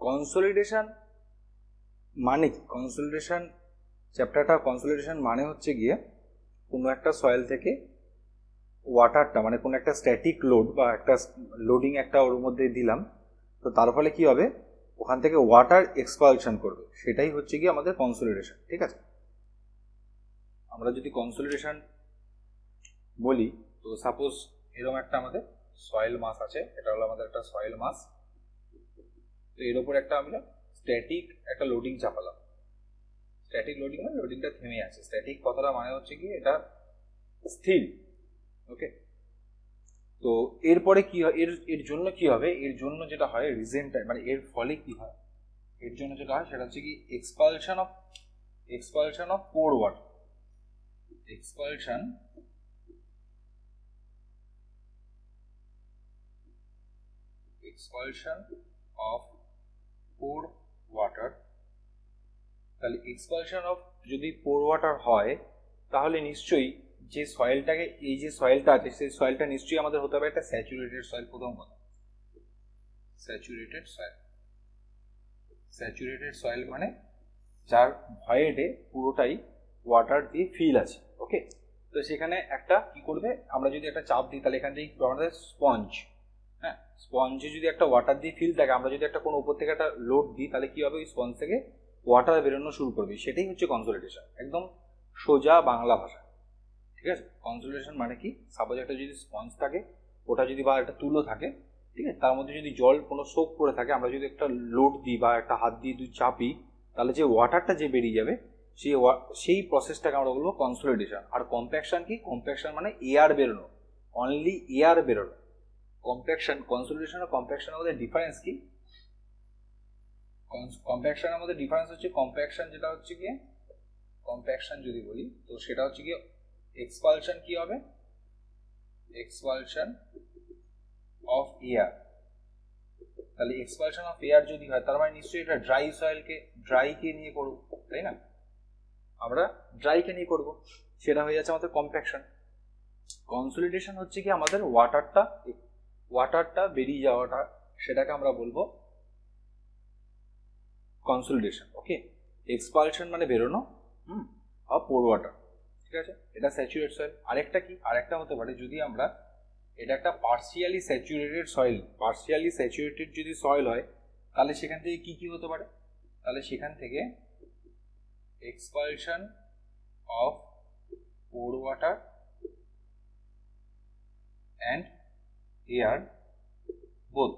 Consolidation মানে কি? Consolidation চ্যাপ্টারটা কনসলিডেশন মানে হচ্ছে গিয়ে কোনো একটা সয়েল থেকে ওয়াটারটা, মানে কোনো একটা স্ট্যাটিক লোড বা একটা লোডিং একটা ওর মধ্যে দিলাম, তো তার ফলে কি হবে, ওখান থেকে ওয়াটার এক্সপালশন করবে, সেটাই হচ্ছে গিয়ে আমাদের কনসলিডেশন। ঠিক আছে, আমরা যদি কনসলিডেশন বলি, তো সাপোজ এরকম একটা আমাদের সয়েল মাস আছে, এটা হলো আমাদের একটা সয়েল মাস, তো এর উপর একটা আমরা স্ট্যাটিক একটা লোডিং চাপালাম। স্ট্যাটিক লোডিং মানে লোডিংটা থেমে আছে। স্ট্যাটিক কথাটা মানে হচ্ছে কি, এটা স্থির। ওকে, তো এরপরে কি হয়, এর জন্য কি হবে, এর জন্য যেটা হয় রিজেন্টাইল, মানে এর ফলে কি হয়, এর জন্য যেটা হয় সেটা হচ্ছে কি expulsion of poor water. Expulsion of poor water. তাহলে এক্সপালশন অফ যদি পোর ওয়াটার হয়, তাহলে নিশ্চয়ই যে সয়েলটাকে, এই যে সয়েলটা আছে, সেই সয়েলটা নিশ্চয়ই আমাদের হতে হবে একটা স্যাচুরেটেড সয়েল। প্রথম কথা, স্যাচুরেটেড সয়েল মানে যার ভয়েডে পুরোটাই ওয়াটার দিয়ে ফিল আছে। ওকে, তো সেখানে একটা কি করবে, আমরা যদি একটা চাপ দিই, তাহলে এখান থেকে আমাদের স্পঞ্জ, হ্যাঁ, স্পঞ্জে যদি একটা ওয়াটার দিয়ে ফিল থাকে, আমরা যদি একটা কোনো উপর থেকে একটা লোড দিই, তাহলে কি হবে, ওই স্পঞ্জ থেকে ওয়াটার বেরোনো শুরু করবে। সেটাই হচ্ছে কনসলিডেশন, একদম সোজা বাংলা ভাষা। ঠিক আছে, কনসলিডেশন মানে কি, সাপোজ একটা যদি স্পঞ্জ থাকে, ওটা যদি বা একটা তুলো থাকে, ঠিক আছে, তার মধ্যে যদি জল কোনো সোক করে থাকে, আমরা যদি একটা লোড দিই বা একটা হাত দিয়ে দুই চাপি, তাহলে যে ওয়াটারটা যে বেরিয়ে যাবে, সেই প্রসেসটাকে আমরা বলবো কনসলিডেশন। আর কম্প্যাকশন কি, কম্প্যাকশন মানে এয়ার বেরোনো, অনলি এয়ার বেরোনো। কম্প্যাকশন, কনসলিডেশন আর কম্প্যাকশনের মধ্যে ডিফারেন্স কি? কম্প্যাকশনের মধ্যে ডিফারেন্স হচ্ছে, কম্প্যাকশন যেটা হচ্ছে গিয়ে, কম্প্যাকশন যদি বলি, তো সেটা হচ্ছে গিয়ে এক্সপালশন কি হবে, এক্সপালশন অফ এয়ার। তাহলে এক্সপালশন অফ এয়ার যদি হয়, তার মানে নিশ্চয়ই এটা ড্রাইকে নিয়ে করব, তাই না? আমরা ড্রাইকে নিয়ে করব, সেটা হয়ে যাচ্ছে আমাদের কম্প্যাকশন। কনসলিডেশন হচ্ছে কি আমাদের ওয়াটারটা বেরিয়ে যাওয়াটা, সেটাকে আমরা বলবো কনসলিডেশন। ওকে, এক্সপালশন মানে বেরোনো, আর পোর ওয়াটার। ঠিক আছে, এটা স্যাচুরেট সয়েল। আরেকটা কি, আরেকটা হতে পারে যদি আমরা, এটা একটা partially saturated soil, partially saturated যদি সয়েল হয়, তাহলে সেখান থেকে কি কি হতে পারে, তাহলে সেখান থেকে expulsion of poor water and air both.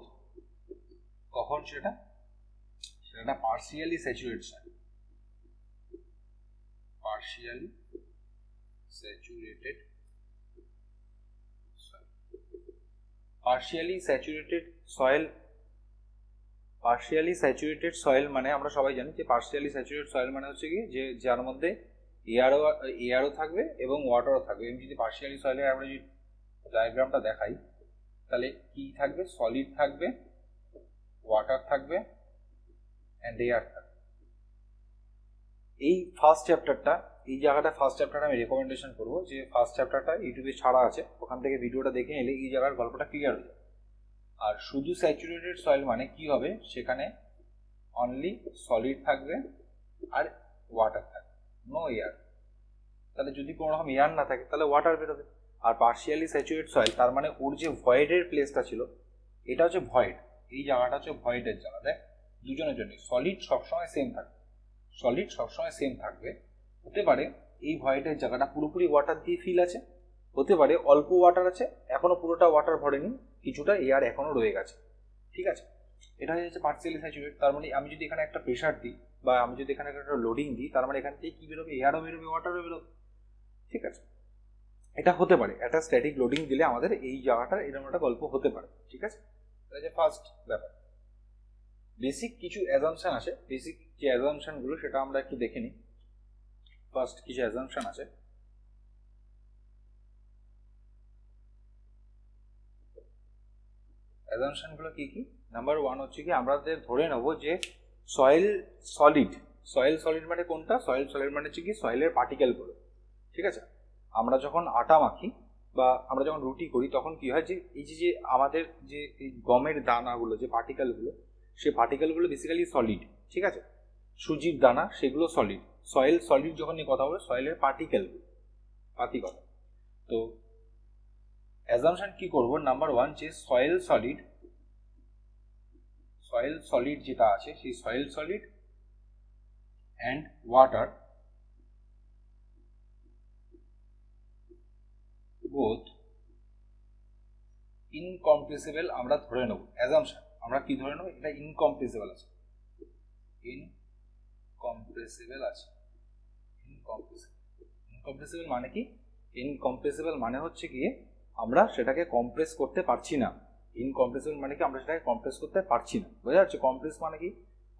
কখন সেটা, সেটা partially saturated soil, partially saturated soil. Partially saturated soil, partially saturated soil মানে আমরা সবাই জানি যে পার্শিয়ালি স্যাচুরেটেড সয়েল মানে হচ্ছে কি, যে যার মধ্যে এয়ারও থাকবে এবং ওয়াটারও থাকবে। এমনি যদি পার্শিয়ালি সয়েলের আমরা যদি ডায়াগ্রামটা দেখাই, তাহলে কি থাকবে, সলিড থাকবে, ওয়াটার থাকবে অ্যান্ড এয়ার থাকবে। এই ফার্স্ট চ্যাপ্টারটা, এই জায়গাটা ফার্স্ট চ্যাপ্টারটা আমি রেকমেন্ডেশন করবো, যে ফার্স্ট চ্যাপ্টারটা ইউটিউবে ছাড়া আছে, ওখান থেকে ভিডিওটা দেখে নিলে এই জায়গার গল্পটা ক্লিয়ার হয়ে যাবে। আর শুধু স্যাচুরেটেড সয়েল মানে কি হবে, সেখানে অনলি সলিড থাকবে আর ওয়াটার থাকবে, নো এয়ার। তাহলে যদি কোনো রকম এয়ার না থাকে, তাহলে ওয়াটার বেরোবে। আর পার্শিয়ালি স্যাচুরেট সয়েল, তার মানে ওর যে ভয়েডের প্লেসটা ছিল, এটা হচ্ছে ভয়েড, এই জায়গাটা হচ্ছে ভয়েডের জায়গা। দেখ, দুজনের জন্য সলিড সবসময় সেম থাকবে, সলিড সবসময় সেম থাকবে। হতে পারে এই ভয়েডের জায়গাটা পুরোপুরি ওয়াটার দিয়ে ফিল আছে, হতে পারে অল্প ওয়াটার আছে, এখনো পুরোটা ওয়াটার ভরেনি, কিছুটা এয়ার এখনো রয়ে গেছে। ঠিক আছে, এটা হয়ে যাচ্ছে পার্শিয়ালি স্যাচুরেট। তার মানে আমি যদি এখানে একটা প্রেশার দিই, বা আমি যদি এখানে একটা লোডিং দিই, তার মানে এখান থেকে কি বেরোবে, এয়ারও বেরোবে, ওয়াটারও বেরোবে। ঠিক আছে, এটা হতে পারে একটা স্ট্যাটিক লোডিং দিলে আমাদের এই জায়গাটার এরকম একটা গল্প হতে পারে। ঠিক আছে, এটা যে ফার্স্ট ব্যাপার। বেসিক কিছু অ্যাজাম্পশন আছে, বেসিক যে অ্যাজাম্পশনগুলো সেটা আমরা একটু দেখে নিই। ফার্স্ট কিছু অ্যাজাম্পশন আছে, অ্যাজাম্পশনগুলো কি কি? নাম্বার ওয়ান হচ্ছে কি, আমাদের ধরে নেব যে সয়েল সলিড। সয়েল সলিড মানে কোনটা, সয়েল সলিড মানে হচ্ছে কি সয়েলের পার্টিকেলগুলো। ঠিক আছে, আমরা যখন আটা মাখি বা আমরা যখন রুটি করি, তখন কি হয়, যে এই যে আমাদের যে এই গমের দানাগুলো, যে পার্টিকেলগুলো, সে পার্টিকেলগুলো বেসিক্যালি সলিড, ঠিক আছে। সুজির দানা সেগুলো সলিড। সয়েল সলিড যখন নিয়ে কথা বলে, সয়েলের পার্টিকেল পাতিকল। তো অ্যাজাম্পশন কি করব, নাম্বার 1 যে সয়েল সলিড যেটা আছে সেই soil solid and water both incompressible আমরা ধরে নেব। অ্যাজাম্পশন আমরা কি ধরে নেব, এটা ইনকম্প্রেসিবল আছে, ইনকম্প্রেসিবল মানে কি, ইনকম্প্রেসিবল মানে হচ্ছে কি আমরা সেটাকে কম্প্রেস করতে পারছি না। ইনকম্প্রেসিবল মানে কি আমরা সেটাকে কম্প্রেস করতে পারছি না, বোঝা যাচ্ছে। কম্প্রেস মানে কি,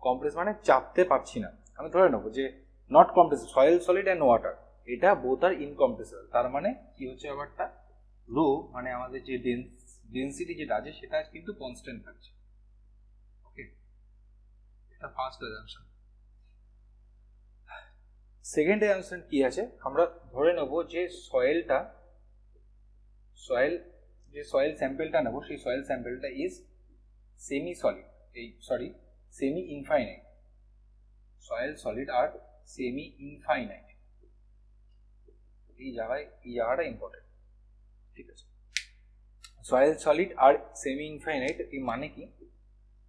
কম্প্রেস মানে চাপতে পারছি না। আমি ধরে নেবো যে not compressible, soil solid and water এটা বোথ আর ইনকম্প্রেসিবল। তার মানে কি হচ্ছে ব্যাপারটা, রো মানে আমাদের যে ডেন্সিটি যেটা আছে সেটা কিন্তু কনস্ট্যান্ট থাকছে। ওকে, এটা ফার্স্ট অ্যাজাম্পশন। সেকেন্ড অ্যাজাম্পশন কি আছে, আমরা ধরে নেব যে সয়েল স্যাম্পলটা নেব, সেই সয়েল স্যাম্পলটা is semi solid, semi infinite. Soil solid আর সেমি ইনফাইনাইট, এই জায়গাটা ইম্পর্টেন্ট, ঠিক আছে। সয়েল সলিড আর সেমি ইনফাইনাইট এই মানে কি,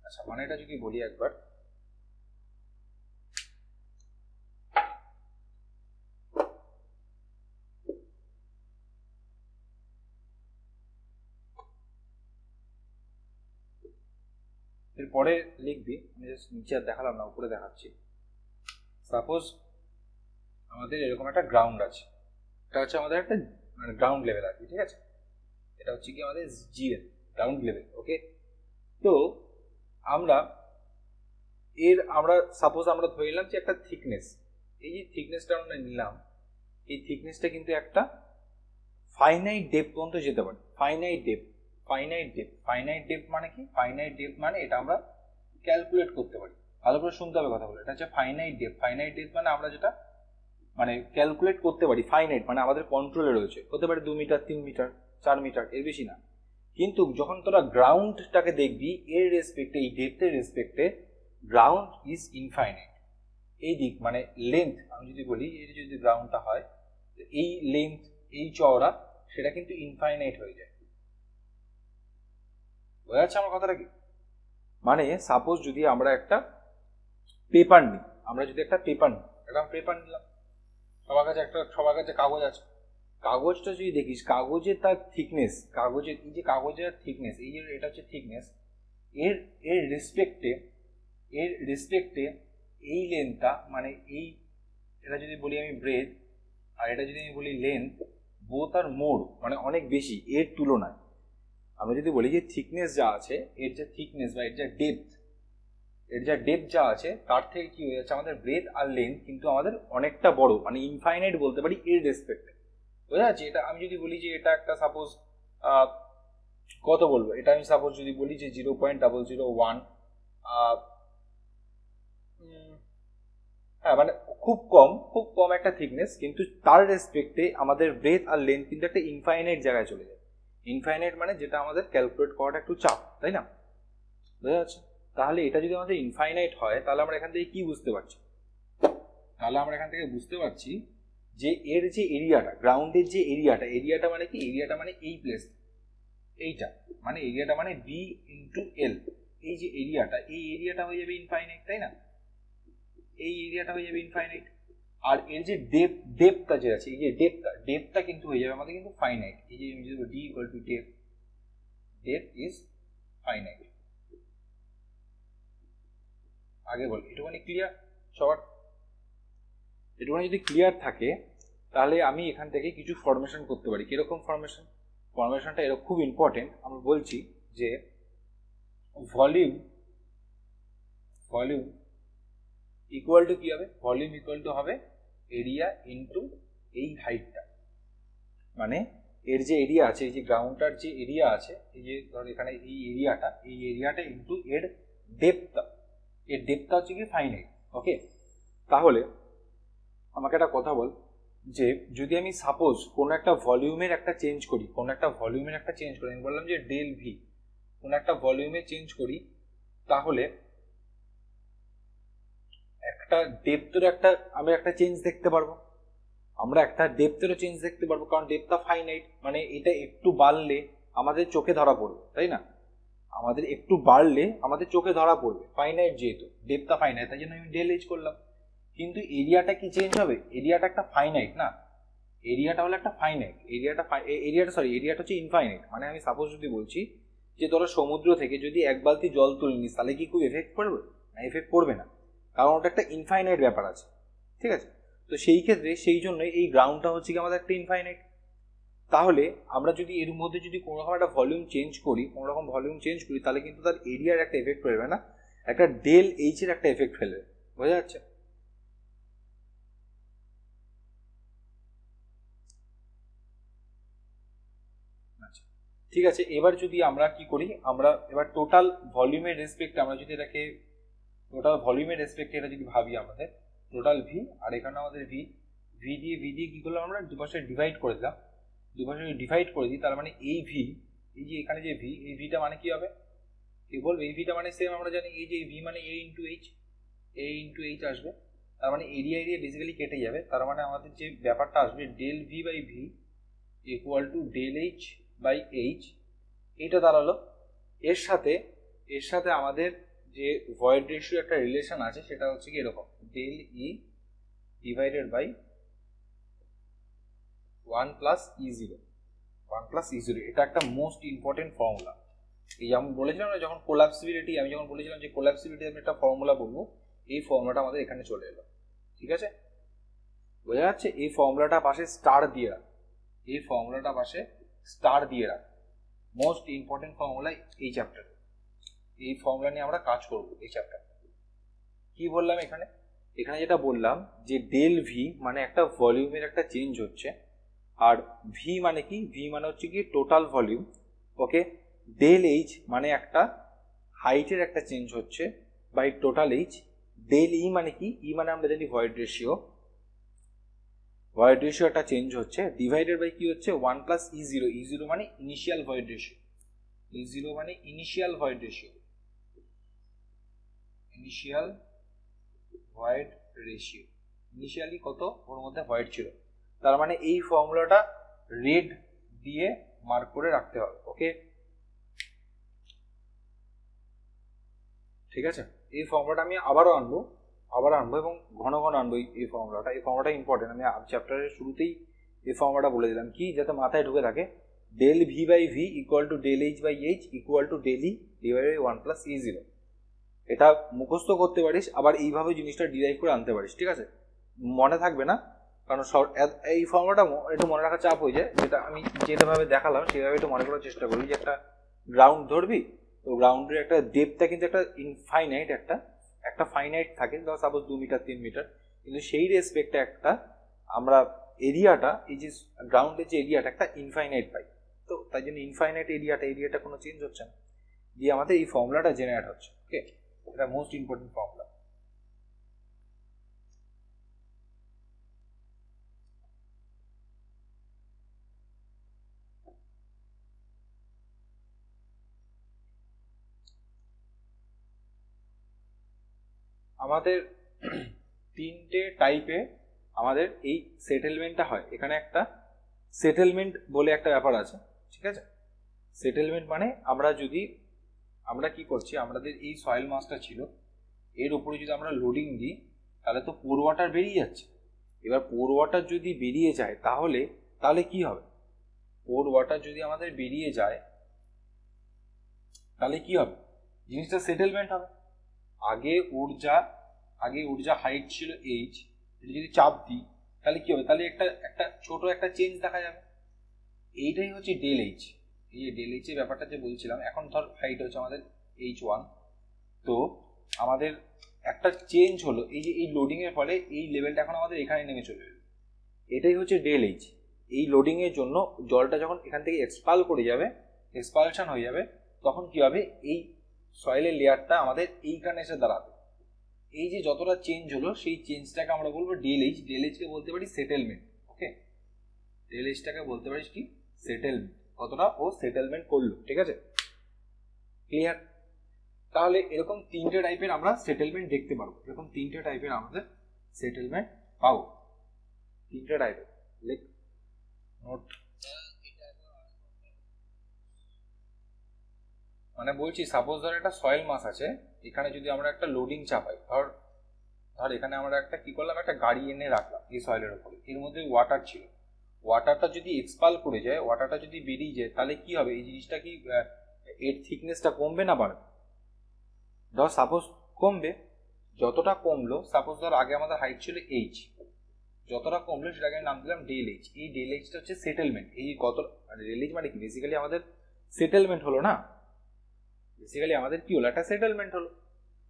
আচ্ছা মানেটা যদি বলি একবার, এরপরে লিখবি, আমি জাস্ট নিচে আর দেখালাম না, উপরে দেখাচ্ছি। সাপোজ আমাদের এরকম একটা গ্রাউন্ড আছে, এটা হচ্ছে আমাদের একটা মানে গ্রাউন্ড লেভেল আর কি, ঠিক আছে। এটা হচ্ছে কি আমাদের জিএল, গ্রাউন্ড লেভেল। ওকে, তো আমরা সাপোজ আমরা ধরে নিলাম যে একটা থিকনেস, এই যে থিকনেসটা আমরা নিলাম, এই থিকনেসটা কিন্তু একটা ফাইনাইট ডেপথ পর্যন্ত যেতে পারে। ফাইনাইট ডেপথ মানে কি, ফাইনাইট ডেপথ মানে এটা আমরা ক্যালকুলেট করতে পারি। ভালো করে শুনতে হবে কথা বলে, এটা হচ্ছে ফাইনাইট ডেপথ মানে আমরা যেটা মানে ক্যালকুলেট করতে পারি। ফাইনাইট মানে আমাদের কন্ট্রোলে রয়েছে, হতে পারে 2 মিটার 3 মিটার 4 মিটার, এর বেশি না। কিন্তু যখন তোরা গ্রাউন্ডটাকে দেখবি এর রেসপেক্টে, এই ডেপথের রেসপেক্টে, গ্রাউন্ড ইজ ইনফাইনাইট। এই দিক মানে লেন্থ, আমি যদি বলি এর যদি গ্রাউন্ডটা হয়, এই লেন্থ এই চওড়া সেটা কিন্তু ইনফাইনাইট হয়ে যায়। বোঝা যাচ্ছে আমার কথাটা কি? মানে সাপোজ যদি আমরা একটা পেপার নিই, একটা পেপার নিলাম, সবার কাছে কাগজ আছে। কাগজটা যদি দেখিস, কাগজের তার থিকনেস, কাগজের থিকনেস, এই যে এটা হচ্ছে থিকনেস, এর রেসপেক্টে এই লেন্থটা মানে এটা যদি বলি আমি ব্রেড, আর এটা যদি আমি বলি লেন্থ, বোথ আর মোর মানে অনেক বেশি এর তুলনায়। আমরা যদি বলি যে থিকনেস যা আছে, এর যে থিকনেস বা এর যা ডেপথ যা আছে, তার থেকে কি হয়ে যাচ্ছে আমাদের ব্রেথ আর লেন্থ কিন্তু আমাদের অনেকটা বড়, মানে ইনফাইনাইট বলতে পারি এর রেসপেক্টে। বোঝা যাচ্ছে? এটা আমি যদি বলি যে এটা একটা সাপোজ কত বলবো, এটা আমি সাপোজ যদি বলি যে 0.001, হ্যাঁ মানে খুব কম একটা থিকনেস, কিন্তু তার রেসপেক্টে আমাদের ব্রেথ আর লেন্থ কিন্তু একটা ইনফাইনাইট জায়গায় চলে যায়। ইনফাইনাইট মানে যেটা আমাদের ক্যালকুলেট করাটা একটু চাপ, তাই না? বোঝা যাচ্ছে? তাহলে এটা যদি আমাদের ইনফাইনাইট হয়, তাহলে আমরা এখান থেকে কি বুঝতে পারছি? তাহলে আমরা এখান থেকে বুঝতে পারছি যে এর যে এরিয়াটা, গ্রাউন্ডের যে এরিয়াটা মানে কি, এরিয়াটা মানে এই প্লেস, এইটা মানে এরিয়াটা মানে বি ইন্টু এল। এই যে এরিয়াটা হয়ে যাবে ইনফাইনাইট, তাই না? এই এরিয়াটা হয়ে যাবে ইনফাইনাইট। আর এর যে ডেপথটা যে আছে, এই যে ডেপথটা কিন্তু হয়ে যাবে আমাদের কিন্তু ফাইনাইট। এই যে আমি যদি D equal to depth is finite. আগে বল, এটুখানি ক্লিয়ার সবার? এটুখানি যদি ক্লিয়ার থাকে, তাহলে আমি এখান থেকে কিছু ফরমেশন করতে পারি। কিরকম ফরমেশনটা এরকম খুব ইম্পর্টেন্ট। আমরা বলছি যে ভলিউম ইকুয়াল টু কি হবে, ভলিউম ইকুয়াল টু হবে এরিয়া ইন্টু এই হাইটটা। মানে এর যে এরিয়া আছে, এই যে গ্রাউন্ডটার যে এরিয়া আছে, এই যে ধর এখানে এই এরিয়াটা ইন্টু এর ডেপথটা হচ্ছে কি ফাইনাইট। ওকে, তাহলে আমাকে একটা কথা বল, যে যদি আমি সাপোজ কোনো একটা ভলিউমের একটা চেঞ্জ করি, আমি বললাম যে ডেল ভি, কোনো একটা ভলিউমে চেঞ্জ করি, তাহলে একটা ডেপথের আমরা একটা চেঞ্জ দেখতে পারবো, আমরা একটা ডেপথেরও চেঞ্জ দেখতে পারবো, কারণ ডেপথটা ফাইনাইট, মানে এটা একটু বাড়লে আমাদের চোখে ধরা পড়বে, তাই না? আমাদের একটু বাড়লে আমাদের চোখে ধরা পড়বে, ফাইনাইট যেহেতু, ডেপথটা ফাইনাইট, তাই জন্য আমি ডেল এইচ করলাম। কিন্তু এরিয়াটা কি চেঞ্জ হবে? এরিয়াটা একটা ফাইনাইট না, এরিয়াটা হলো একটা ফাইনাইট, এরিয়াটা হচ্ছে ইনফাইনাইট। মানে আমি সাপোজ যদি বলছি যে ধরো সমুদ্র থেকে যদি এক বালতি জল তুলে নিস, তাহলে কি খুব এফেক্ট করবে? না, এফেক্ট করবে না, কারণ ওটা একটা ইনফাইনাইট ব্যাপার আছে, ঠিক আছে? তো সেই ক্ষেত্রে সেই জন্যই এই গ্রাউন্ডটা হচ্ছে কি আমাদের একটা ইনফাইনাইট। তাহলে আমরা যদি এর মধ্যে যদি কোনো রকম একটা ভলিউম চেঞ্জ করি, তাহলে কিন্তু তার এরিয়ার একটা এফেক্ট ফেলবে না, একটা ডেল এইচ এর একটা এফেক্ট ফেলবে। বোঝা যাচ্ছে? আচ্ছা, ঠিক আছে। এবার যদি আমরা কি করি, আমরা এবার টোটাল ভলিউমের রেসপেক্টে আমরা যদি এটাকে এটা যদি ভাবি, আমাদের টোটাল ভি, আর এখানে আমাদের ভি দিয়ে কি করলাম, আমরা দুপাশে ডিভাইড করে দিলাম। দুপাশে ডিভাইড করে দিই, তার মানে এই ভি, এই যে এখানে যে ভি, এই ভিটা মানে কি হবে? কেবল এই ভিটা মানে সেম আমরা জানি, এই যে ভি মানে এ ইন্টু এইচ আসবে। তার মানে এরিয়া বেসিক্যালি কেটে যাবে, তার মানে আমাদের যে ব্যাপারটা আসবে del V by V equal to del H by H, এটা দাঁড়ালো। এর সাথে আমাদের যে ভয়েড রেশিও একটা রিলেশন আছে, সেটা হচ্ছে কি এরকম, del E divided by 1 plus E zero, এটা একটা মোস্ট ইম্পর্টেন্ট ফর্মুলা। এই যেমন বলেছিলাম না, যখন কোলাপসিবিলিটি, আমি যখন বলেছিলাম যে কোলাপসিবিলিটি আমি একটা ফর্মুলা বলবো, এই ফর্মুলাটা আমাদের এখানে চলে এলো, ঠিক আছে? বোঝা যাচ্ছে? এই ফর্মুলাটা পাশে স্টার দিয়ে রাখ, মোস্ট ইম্পর্টেন্ট ফর্মুলা এই চ্যাপ্টারে। এই ফর্মুলা নিয়ে আমরা কাজ করব এই চ্যাপ্টার। কি বললাম এখানে যেটা বললাম যে ডেল ভি মানে একটা ভলিউমের একটা চেঞ্জ হচ্ছে, আর ভি মানে কি, ভি মানে হচ্ছে কি টোটাল ভলিউম, ওকে? ডেল এইচ মানে একটা হাইটের একটা চেঞ্জ হচ্ছে বাই টোটাল এইচ। ডেল ই মানে কি, ই মানে আমরা জানি ভয়েড রেশিও একটা চেঞ্জ হচ্ছে, ডিভাইডেড বাই কি হচ্ছে 1 প্লাস ই জিরো মানে initial void ratio, initial void ratio, initially কত ওর মধ্যে ভয়েড ছিল। তার মানে এই ফর্মুলাটা রেড দিয়ে মার্ক করে রাখতে হবে, ওকে? ঠিক আছে, এই ফর্মুলাটা আমি আবারও আনবো এবং ঘন ঘন আনবো এই ফর্মুলাটা ইম্পর্টেন্ট। আমি চ্যাপ্টারের শুরুতেই এই ফর্মুলাটা বলে দিলাম, কি যাতে মাথায় ঢুকে থাকে, del V by V equal to del H by H equal to del E divide by 1 plus E zero. এটা মুখস্থ করতে পারিস, আবার এইভাবে জিনিসটা ডিরাইভ করে আনতে পারিস, ঠিক আছে? মনে থাকবে না, কারণ এই ফর্মুলাটা একটু মনে রাখা চাপ হয়ে যায়। যেভাবে দেখালাম সেভাবে একটু মনে করার চেষ্টা করবি, যে একটা গ্রাউন্ড ধরবি, তো গ্রাউন্ডের একটা ডেপথটা কিন্তু একটা ইনফাইনাইট, একটা ফাইনাইট থাকে, ধর সাপোজ 2 মিটার 3 মিটার, কিন্তু সেই রেসপেক্টে একটা আমরা এরিয়াটা, এই যে গ্রাউন্ডের যে এরিয়াটা একটা ইনফাইনাইট পাই, তো তাই জন্য ইনফাইনাইট এরিয়াটা কোনো চেঞ্জ হচ্ছে না, দিয়ে আমাদের এই ফর্মুলাটা জেনারেট হচ্ছে, ওকে? এটা মোস্ট ইম্পর্টেন্ট ফর্মুলা। আমাদের তিনটে টাইপে আমাদের এই সেটেলমেন্টটা হয়। এখানে একটা সেটেলমেন্ট বলে একটা ব্যাপার আছে, ঠিক আছে? সেটেলমেন্ট মানে আমরা কি করছি, আমাদের এই সয়েল মাসটা ছিল, এর উপরে যদি আমরা লোডিং দিই, তাহলে তো পোর ওয়াটার বেরিয়ে যাচ্ছে। এবার পোর ওয়াটার যদি বেরিয়ে যায়, তাহলে কি হবে? পোর ওয়াটার যদি আমাদের বেরিয়ে যায়, তাহলে কি হবে? জিনিসটা সেটেলমেন্ট হবে। আগে ঊর্জা হাইট ছিল এইচ, এটা যদি চাপ দিই তাহলে কি হবে? তাহলে একটা ছোট একটা চেঞ্জ দেখা যাবে। এইটাই হচ্ছে ডেল এইচ। এই যে ডেল এইচ এর ব্যাপারটা যে বলছিলাম, এখন ধর হাইট হচ্ছে আমাদের H1, তো আমাদের একটা চেঞ্জ হলো, এই যে এই লোডিং এর ফলে এই লেভেলটা এখন আমাদের এখানে নেমে চলে এলো, এটাই হচ্ছে ডেল এইচ। এই লোডিং এর জন্য জলটা যখন এখান থেকে এক্সপালশন হয়ে যাবে, তখন কি হবে, এই সয়েলের লেয়ারটা আমাদের এইখানে এসে দাঁড়াবে। এই যে যতটা চেঞ্জ হলো, সেই চেঞ্জটাকে আমরা বলবো ডেল এইচ। ডেল এইচকে বলতে পারি সেটেলমেন্ট, ওকে? ডেল এইচটাকে বলতে পারিস কি সেটেলমেন্ট, কতটা ও সেটেলমেন্ট করলো, ঠিক আছে? ক্লিয়ার? তাহলে এরকম তিনটে টাইপের আমরা সেটেলমেন্ট দেখতে পারবো, এরকম তিনটে টাইপের আমাদের সেটেলমেন্ট পাবো, তিনটে টাইপের। নোট মানে বলছি সাপোজ ধর একটা সয়েল মাস আছে, এখানে যদি আমরা একটা লোডিং চাপাই, ধর ধর এখানে আমরা একটা কি করলাম, একটা গাড়ি এনে রাখলাম এই সয়েলের উপরে, এর মধ্যে ওয়াটার ছিল, ওয়াটারটা যদি এক্সপাল করে যায়, ওয়াটারটা যদি বেরিয়ে যায়, তাহলে কি হবে, এই জিনিসটা কি এর থিকনেসটা কমবে না বাড়বে? ধর সাপোজ কমবে, যতটা কমলো, সাপোজ ধর আগে আমাদের হাইট ছিল এইচ, যতটা কমলো সেটাকে নাম দিলাম ডেল এইচ। এই ডেল এইচটা হচ্ছে সেটেলমেন্ট, এই কত মানে ডেল এইচ মানে কি, বেসিক্যালি আমাদের সেটেলমেন্ট হলো না, বেসিক্যালি আমাদের কি হলো, একটা সেটেলমেন্ট হলো,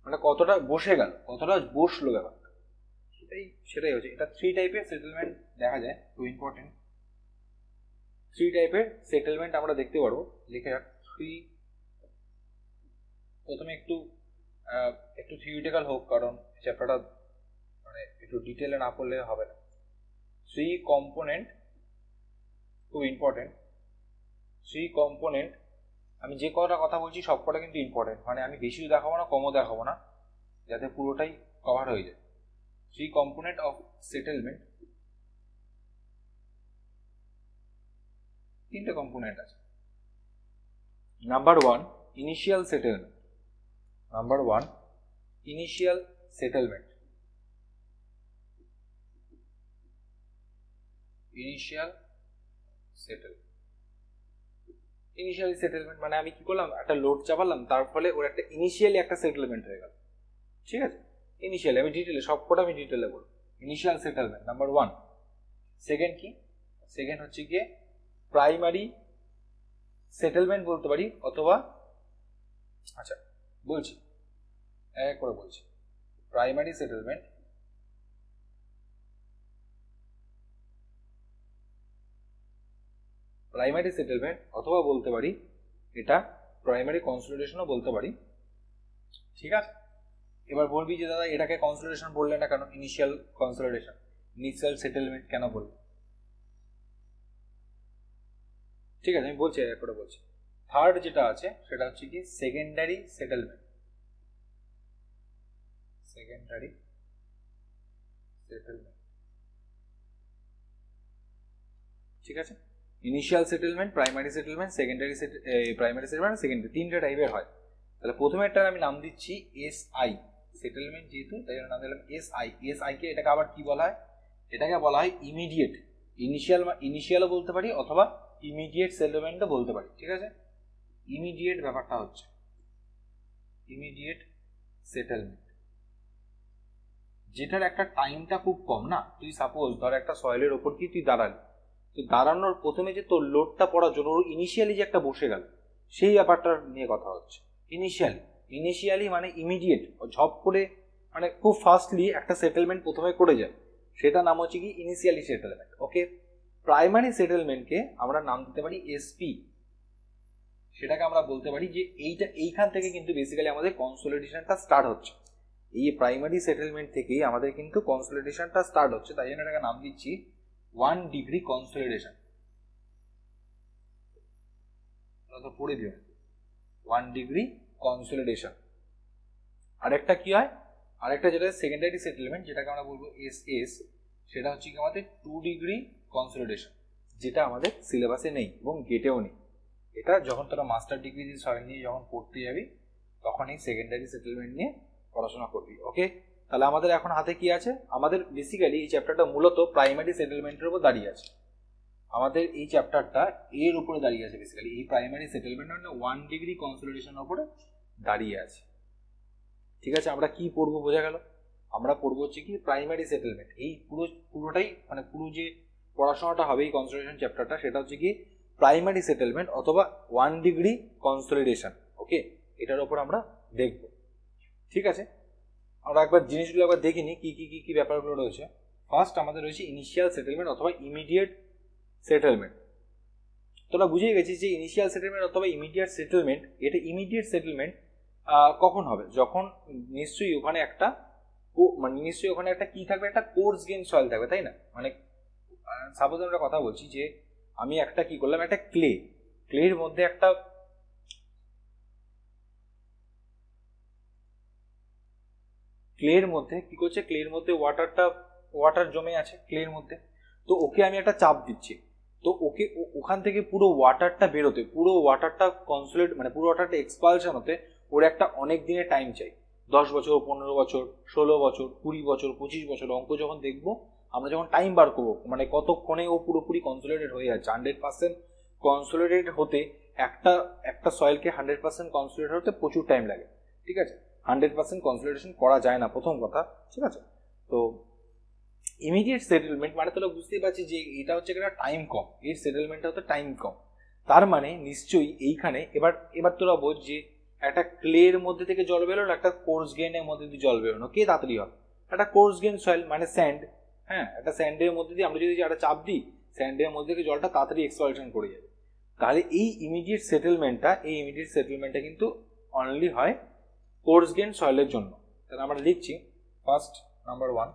মানে কতটা বসে গেল, কতটা বসলো ব্যাপারটা, সেটাই হচ্ছে। এটা থ্রি টাইপের সেটেলমেন্ট দেখা যায়, খুব ইম্পর্টেন্ট। থ্রি টাইপের সেটেলমেন্ট আমরা দেখতে পারবো, লিখে রাখ থ্রি। প্রথমে একটু একটু থিওরিটিক্যাল হোক, কারণ চ্যাপ্টারটা মানে একটু ডিটেলে না পড়লে হবে না। থ্রি কম্পোনেন্ট, খুব ইম্পর্টেন্ট। থ্রি কম্পোনেন্ট, আমি যে কটা কথা বলছি সব কটা কিন্তু ইম্পর্টেন্ট, মানে আমি বেশিও দেখাবো না কমও দেখাবো না, যাতে পুরোটাই কভার হয়ে যায়। থ্রি কম্পোনেন্ট অফ সেটেলমেন্ট, তিনটে কম্পোনেন্ট আছে। Number one, initial settlement. Number one, initial settlement. Initial settlement, initially settlement মানে আমি কি করলাম, একটা লোড চাপালাম, তার ফলে ওর একটা ইনিশিয়ালি একটা সেটেলমেন্ট হয়ে গেল, ঠিক আছে। ইনিশিয়ালি আমি ডিটেলে সবকটা আমি ডিটেলে বলবো। Initial settlement number one. Second কি, সেকেন্ড হচ্ছে গিয়ে প্রাইমারি সেটেলমেন্ট বলতে পারি, অথবা আচ্ছা বলছি এক করে বলছি, প্রাইমারি সেটেলমেন্ট, প্রাইমারি সেটেলমেন্ট অথবা বলতে পারি এটা প্রাইমারি কনসলিডেশনও বলতে পারি, ঠিক আছে। এবার বলবি যে দাদা এটাকে কনসলিডেশন বললে না কেন, ইনিশিয়াল কনসলিডেশন, ইনিশিয়াল সেটেলমেন্ট কেন বলবো, ঠিক আছে আমি বলছি এক করে বলছি। থার্ড যেটা আছে সেটা হচ্ছে কি সেকেন্ডারি সেটেলমেন্ট, সেকেন্ডারি সেটেলমেন্ট, ঠিক আছে। Initial settlement, primary settlement, secondary primary settlement, secondary, তিনটে টাইপের হয়। তাহলে প্রথমেরটার আমি নাম দিচ্ছি এসআই সেটেলমেন্ট, যেহেতু তাই জন্য নাম দিলাম এসআই। এসআই কে এটাকে আবার কি বলা হয়, এটাকে বলা হয় ইমিডিয়েট, ইনিশিয়ালও বলতে পারি অথবা ইমিডিয়েট সেটেলমেন্টও বলতে পারি, ঠিক আছে। ইমিডিয়েট ব্যাপারটা হচ্ছে ইমিডিয়েট সেটেলমেন্ট, যেটার একটা টাইমটা খুব কম না। তুই সাপোজ ধর একটা সয়েলের ওপর কি তুই দাঁড়ালি, তুই দাঁড়ানোর প্রথমে যে তোর লোডটা পড়ার জন্য ওর ইনিশিয়ালি যে একটা বসে গেল, সেই ব্যাপারটা নিয়ে কথা হচ্ছে। ইনিশিয়ালি মানে ইমিডিয়েট, ঝপ করে মানে খুব ফাস্টলি একটা সেটেলমেন্ট প্রথমে করে যায়, সেটা নাম হচ্ছে কি ইনিশিয়ালি সেটেলমেন্ট, ওকে। প্রাইমারি সেটেলমেন্টকে আমরা নাম দিতে পারি এসপি, সেটাকে আমরা বলতে পারি যে এইখান থেকে কিন্তু বেসিক্যালি আমাদের কনসলিডেশনটা স্টার্ট হচ্ছে, এই প্রাইমারি সেটেলমেন্ট থেকেই আমাদের কিন্তু কনসলিডেশনটা স্টার্ট হচ্ছে, তাই জন্য এটাকে নাম দিচ্ছি 1 ডিগ্রি কনসলিডেশন। পড়ে দিও 1 ডিগ্রি কনসলিডেশন। আরেকটা কি হয়, আরেকটা যেটা সেকেন্ডারি সেটেলমেন্ট, যেটাকে আমরা বলবো এসএস, সেটা হচ্ছে কি আমাদের 2 ডিগ্রি কনসলিডেশন, যেটা আমাদের সিলেবাসে নেই এবং গেটেও নেই। এটা যখন তোরা মাস্টার ডিগ্রি নিয়ে যখন পড়তে যাবি তখন এই সেকেন্ডারি সেটেলমেন্ট নিয়ে পড়াশোনা করবি, ওকে। তাহলে আমাদের এখন হাতে কি আছে, আমাদের বেসিক্যালি এই চ্যাপ্টারটা মূলত প্রাইমারি সেটেলমেন্টের উপর দাঁড়িয়ে আছে, আমাদের এই চ্যাপ্টারটা এর উপরে দাঁড়িয়ে আছে, বেসিক্যালি এই প্রাইমারি সেটেলমেন্ট 1 ডিগ্রি কনসলিডেশনের উপরে দাঁড়িয়ে আছে, ঠিক আছে। আমরা কি পড়বো বোঝা গেল, আমরা পড়বো হচ্ছে কি প্রাইমারি সেটেলমেন্ট। এই পুরোটাই মানে পুরো যে পড়াশোনাটা হবে এই কনসলিডেশন চ্যাপ্টারটা, সেটা হচ্ছে কি প্রাইমারি সেটেলমেন্ট অথবা 1 ডিগ্রি কনসলিডেশন, ওকে। এটার উপর আমরা দেখব, ঠিক আছে। আমরা একবার জিনিসগুলো একবার দেখিনি কি কি কি কি ব্যাপারগুলো রয়েছে। ফার্স্ট আমাদের রয়েছে ইনিশিয়াল সেটেলমেন্ট অথবা ইমিডিয়েট সেটেলমেন্ট। তোরা বুঝিয়ে গেছিস যে ইনিশিয়াল সেটেলমেন্ট অথবা ইমিডিয়েট সেটেলমেন্ট, এটা ইমিডিয়েট সেটেলমেন্ট কখন হবে, যখন নিশ্চয়ই ওখানে একটা কি থাকবে, একটা কোর্স গেইন সয়েল থাকবে, তাই না। মানে সাপোজ আমরা কথা বলছি যে আমি একটা কি করলাম, একটা ক্লের মধ্যে একটা ক্লের মধ্যে কি করছে, ক্লের মধ্যে ওয়াটার জমে আছে ক্লের মধ্যে। তো ওকে আমি একটা চাপ দিচ্ছি, তো ওকে ওখান থেকে পুরো ওয়াটারটা বেরোতে, পুরো ওয়াটারটা কনসোলিডেট মানে পুরো ওয়াটারটা এক্সপালশন হতে ওর একটা অনেক দিনের টাইম চাই। 10 বছর, 15 বছর, 16 বছর, 20 বছর, 25 বছর অঙ্ক যখন দেখবো, আমরা যখন টাইম বার করবো মানে কতক্ষণে ও পুরোপুরি কনসোলিডেট হয়ে যাচ্ছে। 100% কনসোলিডেট হতে একটা সয়েলকে 100% কনসোলিডেট হতে প্রচুর টাইম লাগে। ঠিক আছে, 100% কনসোলিডেশন করা যায় না, প্রথম কথা। ঠিক আছে, তো ইমিডিয়েট সেটেলমেন্ট মানে তোরা বুঝতেই পারছিস যে এটা হচ্ছে একটা টাইম কম, এর সেটেলমেন্টটা হচ্ছে টাইম কম। তার মানে নিশ্চয়ই এইখানে এবার তোরা বোঝ যে একটা ক্লের মধ্যে থেকে জল বেরোলো, একটা কোর্স গ্রেনের মধ্যে দিয়ে জল বেরোনো, কে তাড়াতাড়ি হবে? একটা কোর্স গ্রেন সয়েল মানে স্যান্ড। হ্যাঁ, একটা স্যান্ডের মধ্যে দিয়ে আমরা যদি একটা চাপ দিই, স্যান্ডের মধ্যে থেকে জলটা তাড়াতাড়ি এক্সপালশন করে যাবে। তাহলে এই ইমিডিয়েট সেটেলমেন্টটা কিন্তু অনলি হয় কোর্স গ্রেন সয়েলের জন্য। তাহলে আমরা লিখছি ফার্স্ট নাম্বার 1,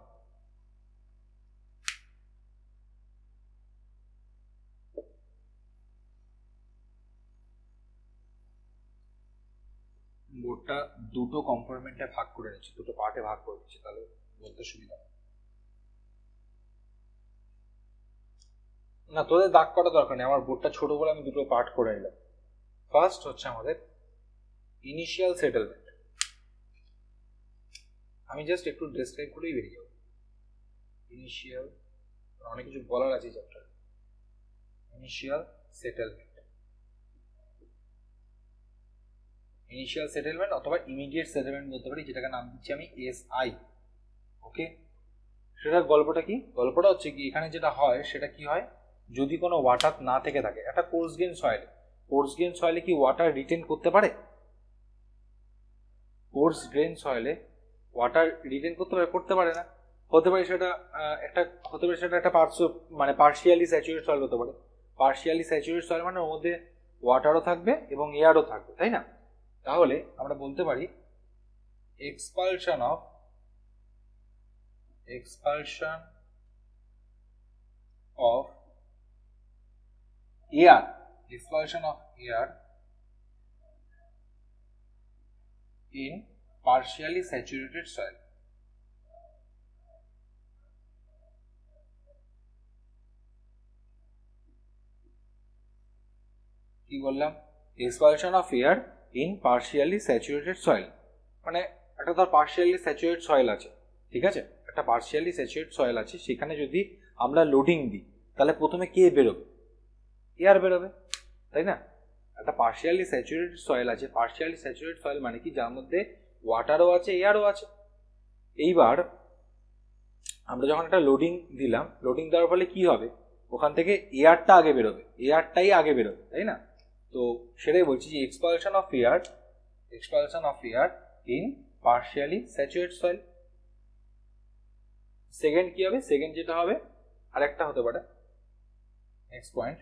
বোর্ডটা দুটো কম্পার্টমেন্টে ভাগ করে নিচ্ছি, দুটো পার্টে ভাগ করে দিচ্ছি, তাহলে বলতে সুবিধা হবে। না, তোদের দাগ করা দরকার নেই, আমার বোর্ডটা ছোট বলে আমি দুটো পার্ট করে নিলাম। ফার্স্ট হচ্ছে আমাদের ইনিশিয়াল সেটেলমেন্ট। আমি জাস্ট একটু ডেসক্রাইব করেই বেরিয়ে যাবো। ইনিশিয়াল, অনেক কিছু বলার আছে চ্যাপ্টার। ইনিশিয়াল সেটেলমেন্ট অথবা ইমিডিয়েট সেটেলমেন্ট বলতে পারি, যেটাকে নাম দিচ্ছি আমি SI। ওকে, সেটার গল্পটা কি? গল্পটা হচ্ছে কি, এখানে যেটা হয় সেটা কি হয়, যদি কোনো ওয়াটার না থেকে থাকে, একটা কোর্স গ্রেন সয়েলে কি ওয়াটার রিটেন করতে পারে? কোর্স গ্রেন সয়েলে ওয়াটার রিটেন করতে পারে না। হতে পারে সেটা একটা মানে পার্শিয়ালি স্যাচুরেটেড সয়েল হতে পারে। পার্শিয়ালি স্যাচুরেটেড সয়েল মানে ওর মধ্যে ওয়াটারও থাকবে এবং এয়ারও থাকবে, তাই না? তাহলে আমরা বলতে পারি expulsion of air in partially saturated soil। কি বললাম? Expulsion of air in partially saturated soil, মানে একটা ধর পার্শিয়ালি স্যাচুরেটেড সয়েল আছে, ঠিক আছে, একটা পার্শিয়ালি স্যাচুরেটেড সয়েল আছে, সেখানে যদি আমরা লোডিং দিই, তাহলে প্রথমে কে বেরোবে? এয়ার বেরোবে, তাই না? একটা পার্শিয়ালি স্যাচুরেটেড সয়েল আছে, পার্শিয়ালি স্যাচুরেটেড সয়েল মানে কি, যার মধ্যে ওয়াটারও আছে এয়ারও আছে। এইবার আমরা যখন একটা লোডিং দিলাম, লোডিং দেওয়ার ফলে কি হবে, ওখান থেকে এয়ারটাই আগে বেরোবে, তাই না? তো সেটাই বলছি যে expulsion of air in partially saturated soil. Second কি হবে? সেকেন্ড যেটা হবে আরেকটা হতে পারে, next point,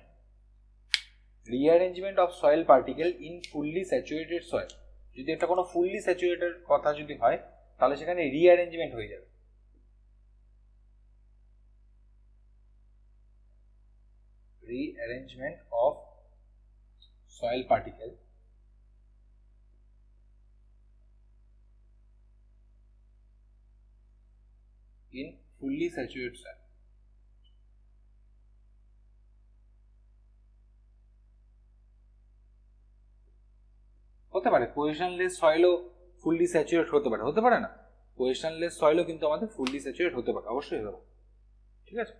rearrangement of soil particle in fully saturated soil. যদি একটা কোনো ফুললি স্যাচুরেটেড কথা যদি হয়, তাহলে সেখানে রিঅ্যারেঞ্জমেন্ট হয়ে যাবে। Rearrangement of soil particle in fully saturated soil। হতে পারে কোহেশনলেস সয়েলও ফুললি স্যাচুরেট হতে পারে না? কোহেশনলেস সয়েলও কিন্তু আমাদের ফুললি স্যাচুরেট হতে পারে, অবশ্যই হতে পারে। ঠিক আছে,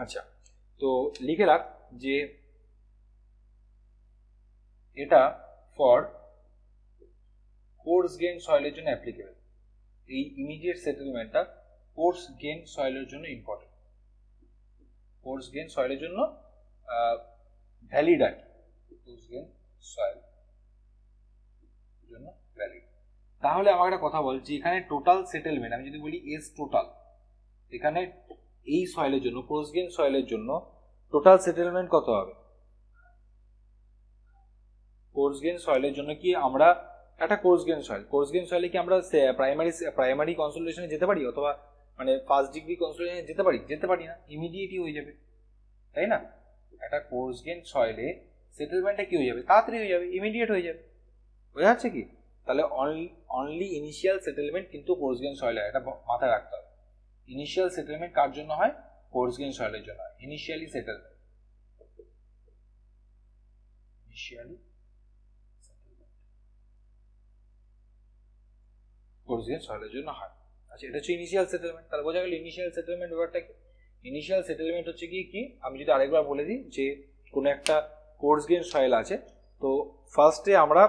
আচ্ছা, তো লিখে রাখ যে এটা ফর কোর্স গ্রেন সয়েলের জন্য অ্যাপ্লিকেবল। এই ইমিডিয়েট সেটেলমেন্টটা কোর্স গ্রেন সয়েলের জন্য ইম্পর্টেন্ট, কোর্স গ্রেন সয়েলের জন্য ভ্যালিড আর কোর্স গ্রেন সয়েল জন্য ভ্যালিড। তাহলে আমার একটা কথা বলছি, এখানে টোটাল সেটেলমেন্ট আমি যদি বলি এস টোটাল, এখানে এই সয়েলের জন্য, কোর্স গ্রেন সয়েলের জন্য টোটাল সেটেলমেন্ট কত হবে? কোর্স গ্রেন সয়েলের জন্য কি আমরা একটা কোর্স গ্রেন সয়েলে কি আমরা প্রাইমারি কনসোলিডেশনে যেতে পারি, অথবা মানে ফার্স্ট ডিগ্রি কনসোলিডেশনে যেতে পারি না, ইমিডিয়েটই হয়ে যাবে, তাই না? একটা কোর্স গ্রেন সয়েলে সেটেলমেন্টটা কি হয়ে যাবে? তাড়াতাড়ি হয়ে যাবে, ইমিডিয়েট হয়ে যাবে। বোঝা যাচ্ছে কি? তাহলে অনলি ইনিশিয়াল সেটেলমেন্ট কিন্তু কোর্স গ্রেন সয়েল হয়, এটা মাথায় রাখতে হবে। ইনিশিয়াল সেটেলমেন্ট কার জন্য হয়? কোর্স গ্রেন সয়েলের জন্য হয়। ইনিশিয়ালি সেটেলমেন্ট কোর্স গ্রেন সয়েলের জন্য হয়। আচ্ছা, এটা হচ্ছে ইনিশিয়াল সেটেলমেন্ট। তাহলে বোঝা গেল ইনিশিয়াল সেটেলমেন্ট ব্যাপারটা কি। ইনিশিয়াল সেটেলমেন্ট হচ্ছে কি আমি যদি আরেকবার বলে দিই যে কোনো একটা কোর্স গ্রেন সয়েল আছে, তো ফার্স্টে আমরা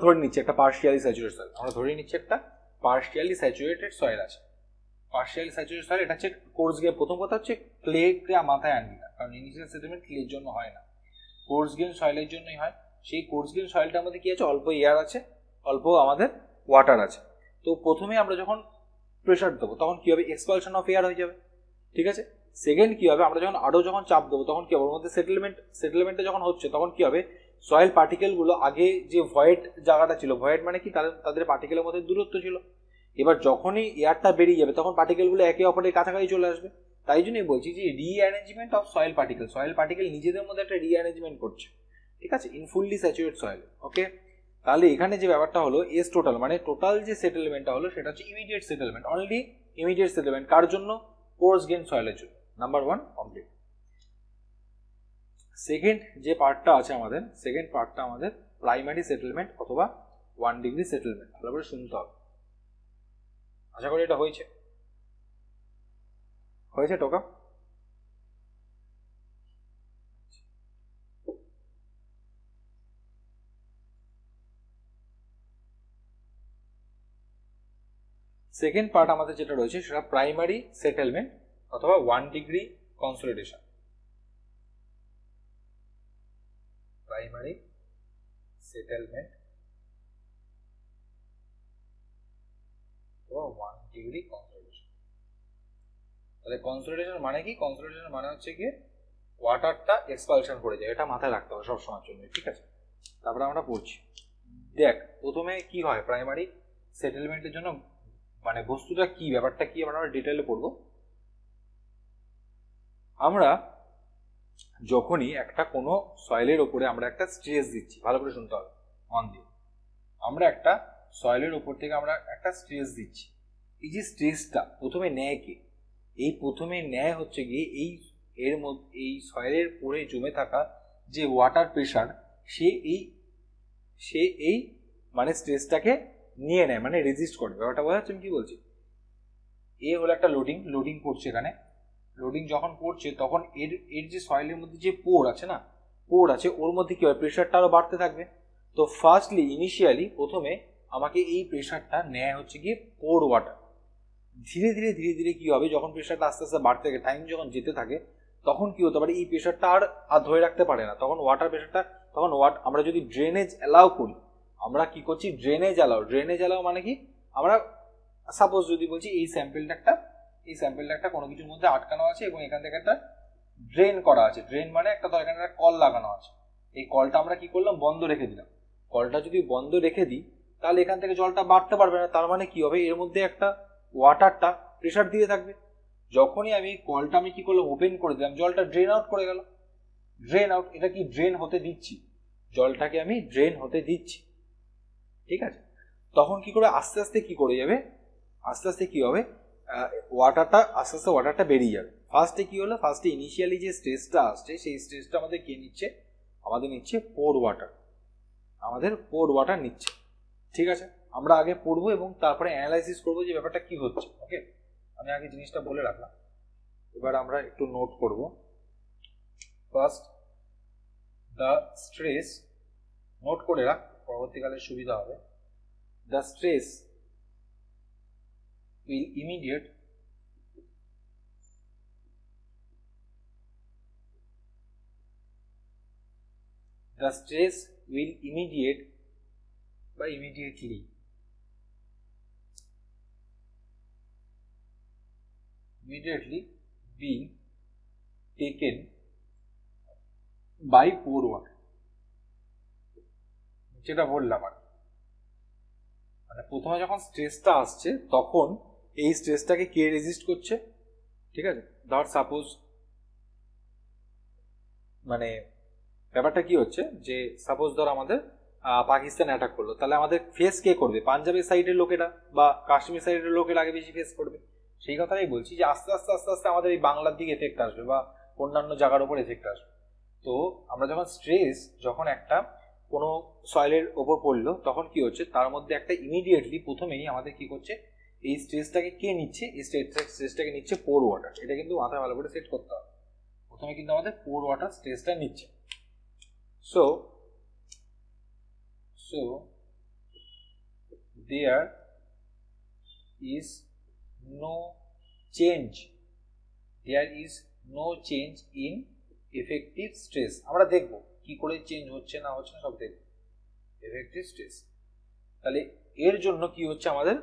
ধরে নিচ্ছি একটা পার্শিয়ালি স্যাচুরেটেড সয়েল, আমরা ধরে নিচ্ছি একটা পার্শিয়ালি স্যাচুরেটেড সয়েল আছে। পার্শিয়ালি স্যাচুরেটেড সয়েল এটা হচ্ছে কোর্স গ্রেন। প্রথম কথা হচ্ছে ক্লে মাথায় আনবি না, কারণ ইনিশিয়াল সেটেলমেন্ট ক্লের জন্য হয় না, কোর্স গ্রেন সয়েলের জন্যই হয়। সেই কোর্স গ্রেন সয়েলটার মধ্যে কি আছে? অল্প এয়ার আছে, অল্প আমাদের ওয়াটার আছে। তো প্রথমে আমরা যখন প্রেশার দেবো তখন কি হবে? এক্সপালশন অফ এয়ার হয়ে যাবে, ঠিক আছে। সেকেন্ড কি হবে? আমরা যখন চাপ দেবো তখন কি হবে? ওর মধ্যে সেটেলমেন্টটা যখন হচ্ছে তখন কি হবে? সয়েল পার্টিকেলগুলো আগে যে ভয়েড জায়গাটা ছিল, ভয়েড মানে কি তাদের পার্টিকেলের মধ্যে দূরত্ব ছিল, এবার যখনই এয়ারটা বেরিয়ে যাবে তখন পার্টিকেলগুলো একে অপরের কাছাকাছি চলে আসবে। তাই জন্যই বলছি যে রিঅ্যারেঞ্জমেন্ট অফ সয়েল পার্টিকেল নিজেদের মধ্যে একটা রিঅ্যারেঞ্জমেন্ট করছে, ঠিক আছে, ইন ফুললি স্যাচুরেট সয়েল। ওকে, তাহলে এখানে যে ব্যাপারটা হলো এস টোটাল, মানে টোটাল যে সেটেলমেন্টটা হলো সেটা হচ্ছে immediate settlement, only immediate settlement. কার জন্য? কোর্স গ্রেন সয়েলের জন্য। Number 1 complete. সেকেন্ড যে পার্টটা আছে আমাদের, সেকেন্ড পার্টটা আমাদের প্রাইমারি সেটেলমেন্ট অথবা 1 ডিগ্রি সেটেলমেন্ট। ভালো করে শুনতে হবে। আশা করি এটা হয়েছে টোকা। সেকেন্ড পার্ট আমাদের যেটা রয়েছে সেটা প্রাইমারি সেটেলমেন্ট অথবা 1 ডিগ্রি কনসলিডেশন। প্রাইমারি সেটেলমেন্ট অথবা 1 ডিগ্রি কনসলিডেশন। তাহলে কনসলিডেশন মানে কি? কনসলিডেশন মানে হচ্ছে কি ওয়াটারটা এক্সপালশন করে যায়, এটা মাথায় রাখতে হবে সব সময়ের জন্য, ঠিক আছে। তারপরে আমরা পড়ছি। দেখ, প্রথমে কি হয় প্রাইমারি সেটেলমেন্টের জন্য, মানে বস্তুটা কি, ব্যাপারটা কি আমরা ডিটেইলে পড়বো। আমরা যখনই একটা কোনো সয়েলের ওপরে আমরা একটা স্ট্রেস দিচ্ছি, ভালো করে শুনতে হবে মন দিয়ে, আমরা একটা সয়েলের ওপর থেকে আমরা একটা স্ট্রেস দিচ্ছি। এই যে স্ট্রেসটা প্রথমে নেয় কে? এই প্রথমে নেয় হচ্ছে গিয়ে এই সয়েলের পরে জমে থাকা যে ওয়াটার প্রেশার, সে এই মানে স্ট্রেসটাকে নিয়ে নেয়, মানে রেজিস্ট করে। ব্যাপারটা বোঝা যাচ্ছে আমি কি বলছি? এ হলো একটা লোডিং করছে এখানে। লোডিং যখন পড়ছে তখন এর যে সয়েলের মধ্যে যে পোর আছে না, পোর আছে, ওর মধ্যে কি হয়? প্রেশারটা আরো বাড়তে থাকবে। তো ফার্স্টলি ইনিশিয়ালি প্রথমে আমাকে এই প্রেশারটা নেয় হচ্ছে গিয়ে পোর ওয়াটার। ধীরে ধীরে কি হবে? যখন প্রেশারটা আস্তে আস্তে বাড়তে থাকে, টাইম যখন যেতে থাকে, তখন কি হতে পারে? এই প্রেশারটা আর ধরে রাখতে পারে না, তখন ওয়াটার প্রেশারটা, তখন আমরা যদি ড্রেনেজ অ্যালাউ করি, আমরা কি করছি? ড্রেনেজ অ্যালাউ মানে কি? আমরা সাপোজ যদি বলছি এই স্যাম্পেলটা একটা কোনো কিছুর মধ্যে আটকানো আছে এবং এখান থেকে একটা ড্রেন করা আছে। ড্রেন মানে একটা, তো এখানে একটা কল লাগানো আছে। এই কলটা আমরা কি করলাম? বন্ধ রেখে দিলাম। কলটা যদি বন্ধ রেখে দিই তাহলে এখান থেকে জলটা বাড়তে পারবে না। তার মানে কি হবে? এর মধ্যে একটা ওয়াটারটা প্রেশার দিয়ে থাকবে। যখনই আমি কলটা কি করলাম? ওপেন করে দিলাম, জলটা ড্রেন আউট করে গেল। ড্রেন আউট, এটা কি ড্রেন হতে দিচ্ছি, জলটাকে আমি ড্রেন হতে দিচ্ছি, ঠিক আছে। তখন কি করে আস্তে আস্তে কি করে যাবে? আস্তে আস্তে কি হবে? আস্তে আস্তে ওয়াটারটা বেরিয়ে যাবে। ফার্স্টে কি হলো? ফার্স্টে ইনিশিয়ালি যে স্ট্রেসটা আসছে সেই স্ট্রেসটা আমাদের কে নিচ্ছে? আমাদের নিচ্ছে পোর ওয়াটার নিচ্ছে, ঠিক আছে। আমরা আগে পড়বো এবং তারপরে অ্যানালাইসিস করবো যে ব্যাপারটা কি হচ্ছে। ওকে, আমি আগে জিনিসটা বলে রাখলাম, এবার আমরা একটু নোট করব। ফার্স্ট, দ্য স্ট্রেস, নোট করে রাখ, পরবর্তীকালে সুবিধা হবে। The stress will immediate by immediately being taken by pore water, যেটা বললাম আর, মানে প্রথমে যখন স্ট্রেসটা আসছে তখন এই স্ট্রেসটাকে কে রেজিস্ট করছে? ঠিক আছে, ধর সাপোজ মানে ব্যাপারটা কি হচ্ছে যে সাপোজ ধর আমাদের পাকিস্তান অ্যাটাক করলো, তাহলে আমাদের ফেস কে করবে? পাঞ্জাবের সাইডের লোকেরা বা কাশ্মীর সাইডের লোকেরা আগে বেশি ফেস করবে। সেই কথাটাই বলছি যে আস্তে আস্তে আস্তে আস্তে আমাদের এই বাংলার দিকে এফেক্ট আসবে বা অন্যান্য জায়গার উপর এফেক্ট আসবে। তো আমরা যখন স্ট্রেস যখন একটা কোনো সয়েলের ওপর পড়লো তখন কি হচ্ছে, তার মধ্যে একটা ইমিডিয়েটলি প্রথমেই আমাদের কি করছে, এই স্ট্রেসটাকে কে নিচ্ছে? এই স্ট্রেসটাকে নিচ্ছে পোর ওয়াটার। এটা কিন্তু মাথায় ভালো করে সেট করতে হবে। প্রথমে কিন্তু আমাদের পোর ওয়াটার স্ট্রেসটা নিচ্ছে। So there is no change in effective stress। আমরা দেখব কি করে চেঞ্জ হচ্ছে না হচ্ছে না, সব দেখব এফেক্টিভ স্ট্রেস। তাহলে এর জন্য কি হচ্ছে, আমাদের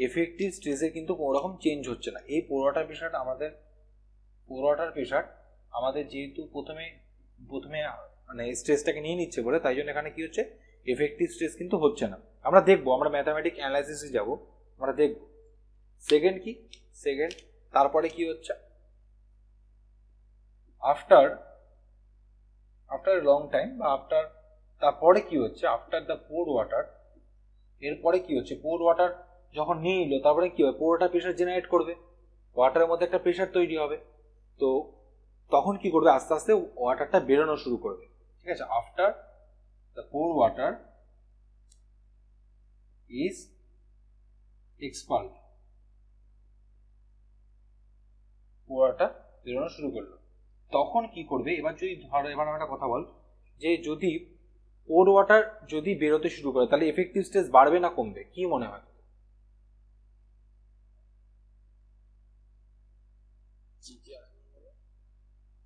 এফেক্টিভ স্ট্রেসে কিন্তু কোনো রকম চেঞ্জ হচ্ছে না। এই পোর ওয়াটার প্রেশারটা আমাদের যেহেতু প্রথমে মানে স্ট্রেসটাকে নিয়ে নিচ্ছে বলে, তাই জন্য এখানে কি হচ্ছে, এফেক্টিভ স্ট্রেস কিন্তু হচ্ছে না। আমরা দেখবো, আমরা ম্যাথামেটিক অ্যানালাইসিসে যাব, আমরা দেখব। সেকেন্ড কি, তারপরে কি হচ্ছে, আফটার লং টাইম বা তারপরে কি হচ্ছে, আফটার দ্য পোর ওয়াটার, এরপরে কি হচ্ছে, পোর ওয়াটার যখন নিয়ে নিল তারপরে কি হবে, পোর ওয়াটার প্রেশার জেনারেট করবে, ওয়াটারের মধ্যে একটা প্রেশার তৈরি হবে। তো তখন কি করবে, আস্তে আস্তে ওয়াটারটা বেরোনো শুরু করবে। ঠিক আছে, after the pore water is expelled, pore water বেরোনো শুরু করলো, তখন কি করবে, এবার যদি ধরো, এবার একটা কথা বল, যে যদি পোর ওয়াটার যদি বেরোতে শুরু করে তাহলে এফেক্টিভ স্ট্রেস বাড়বে না কমবে, কি মনে হয়?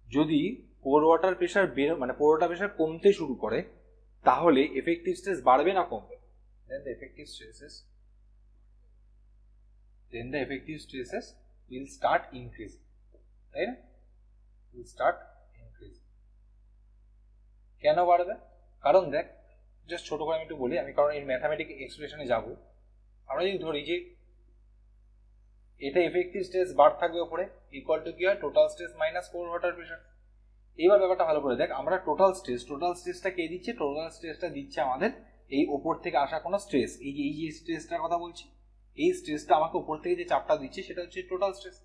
যদি পোর ওয়াটার প্রেশার মানে পোর ওয়াটার প্রেশার কমতে শুরু করে তাহলে এফেক্টিভ স্ট্রেস বাড়বে না কমবে? then the effective stresses will start increasing, তাই না? will start increasing। কেন বাড়বে? কারণ দেখ, জাস্ট ছোট করে আমি একটু বলি, আমি কারণ এই ম্যাথামেটিক এক্সপ্রেশনে যাব। আমরা যদি ধরি যে এটা এফেক্টিভ স্ট্রেস বার থাকবে উপরে, ইকুয়াল টু কি হয়, total stress minus pore water pressure. এইবার ব্যাপারটা ভালো করে দেখ, আমরা টোটাল স্ট্রেসটা কে দিচ্ছে? টোটাল স্ট্রেসটা দিচ্ছে আমাদের এই ওপর থেকে আসা কোনো স্ট্রেস। এই যে স্ট্রেসটার কথা বলছি, এই স্ট্রেসটা আমাকে উপর থেকে যে চাপটা দিচ্ছে সেটা হচ্ছে টোটাল স্ট্রেস।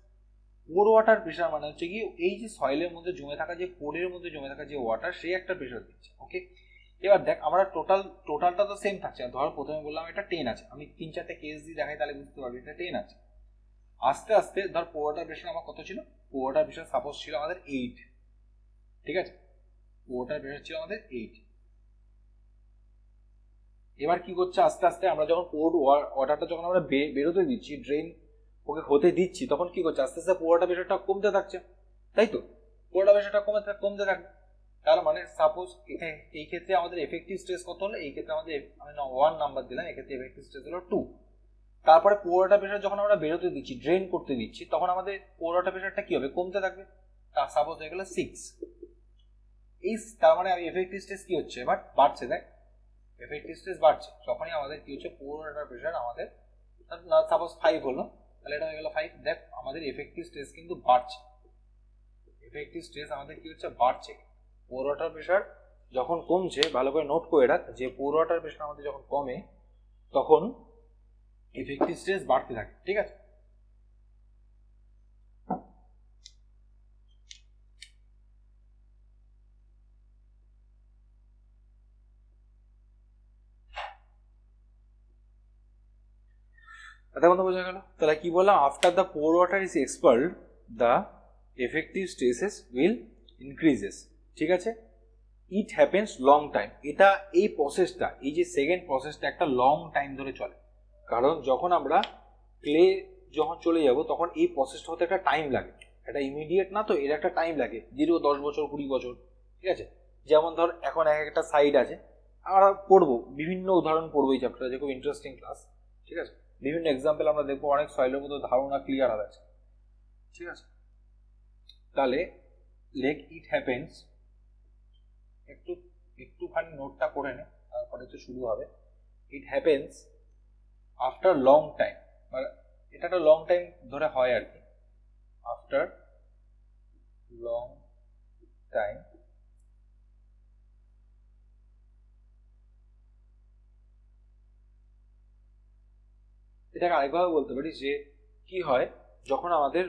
পোর ওয়াটার প্রেশার মানে হচ্ছে কি, এই যে সয়েলের মধ্যে জমে থাকা, যে পোরের মধ্যে জমে থাকা যে ওয়াটার, সেই একটা প্রেশার দিচ্ছে। ওকে, এবার দেখ, আমরা টোটালটা তো সেম থাকছে। ধর প্রথমে বললাম এটা 10 আছে, আমি 3-4টে কেস দিয়ে দেখাই তাহলে বুঝতে পারবি এটা 10 আছে। আস্তে আস্তে ধর পোর ওয়াটার প্রেশার আমার কত ছিল, পোর ওয়াটার প্রেশার সাপোজ ছিল আমাদের 8, ঠিক আছে, ওটার প্রেশার ছিল আমাদের 8। এবার কি করছে, আস্তে আস্তে আমরা যখন পোর ওয়াটারটা যখন আমরা বেরোতে দিচ্ছি, ড্রেন ওকে হতে দিচ্ছি, তখন কি করছে, আস্তে আস্তে পোর ওয়াটার প্রেশারটা কমতে থাকছে, তাই তো? পোর ওয়াটার প্রেশারটা কমতে থাকবে। তার মানে সাপোজ এই ক্ষেত্রে আমাদের এফেক্টিভ স্ট্রেস কত হলো, এই ক্ষেত্রে আমাদের আমি 1 নাম্বার দিলাম, এক্ষেত্রে এফেক্টিভ স্ট্রেস হলো 2। তারপরে পোর ওয়াটার প্রেশার যখন আমরা বেরোতে দিচ্ছি, ড্রেন করতে দিচ্ছি, তখন আমাদের পোর ওয়াটার প্রেশারটা কি হবে, কমতে থাকবে। তার সাপোজ হয়ে গেল 6। এই তার মানে এফেক্টিভ স্ট্রেস কি হচ্ছে, এবার বাড়ছে। দেখ, এফেক্টিভ স্ট্রেস বাড়ছে যখনই আমাদের কি হচ্ছে, পোর ওয়াটার প্রেশার আমাদের সাপোজ 5 হলো, তাহলে এটা হয়ে গেল 5। দেখ, আমাদের এফেক্টিভ স্ট্রেস কিন্তু বাড়ছে, এফেক্টিভ স্ট্রেস আমাদের কি হচ্ছে, বাড়ছে। পোর ওয়াটার প্রেশার যখন কমছে, ভালো করে নোট করে রাখ, যে পোর ওয়াটার প্রেশার আমাদের যখন কমে তখন এফেক্টিভ স্ট্রেস বাড়তে থাকে, ঠিক আছে? কথা বোঝা গেল? তাহলে কি বললাম, after the pore water is expelled the effective stresses will increases, ঠিক আছে? It happens long time. এটা এই প্রসেসটা, এই যে সেকেন্ড প্রসেসটা একটা লং টাইম ধরে চলে, কারণ যখন আমরা ক্লে যখন চলে যাব তখন এই প্রসেসটা হতে একটা টাইম লাগে, এটা ইমিডিয়েট না, তো এর একটা টাইম লাগে, দীর্ঘ 10 বছর 20 বছর, ঠিক আছে? যেমন ধর এখন একটা সাইড আছে, আমরা পড়বো, বিভিন্ন উদাহরণ পড়বো এই চ্যাপ্টারে, যে খুব ইন্টারেস্টিং ক্লাস, ঠিক আছে? বিভিন্ন এক্সাম্পল আমরা দেখবো, অনেক সয়েলের মতো ধারণা ক্লিয়ার হবে, ঠিক আছে? তাহলে লেক ইট হ্যাপেন্স, একটুখানি নোটটা করে নে, তারপরে তো শুরু হবে। It happens after long time, এটা একটা লং টাইম ধরে হয় আর কি, আফটার লং টাইম এটাকে আরেকভাবে বলতে পারি যে কি হয় যখন আমাদের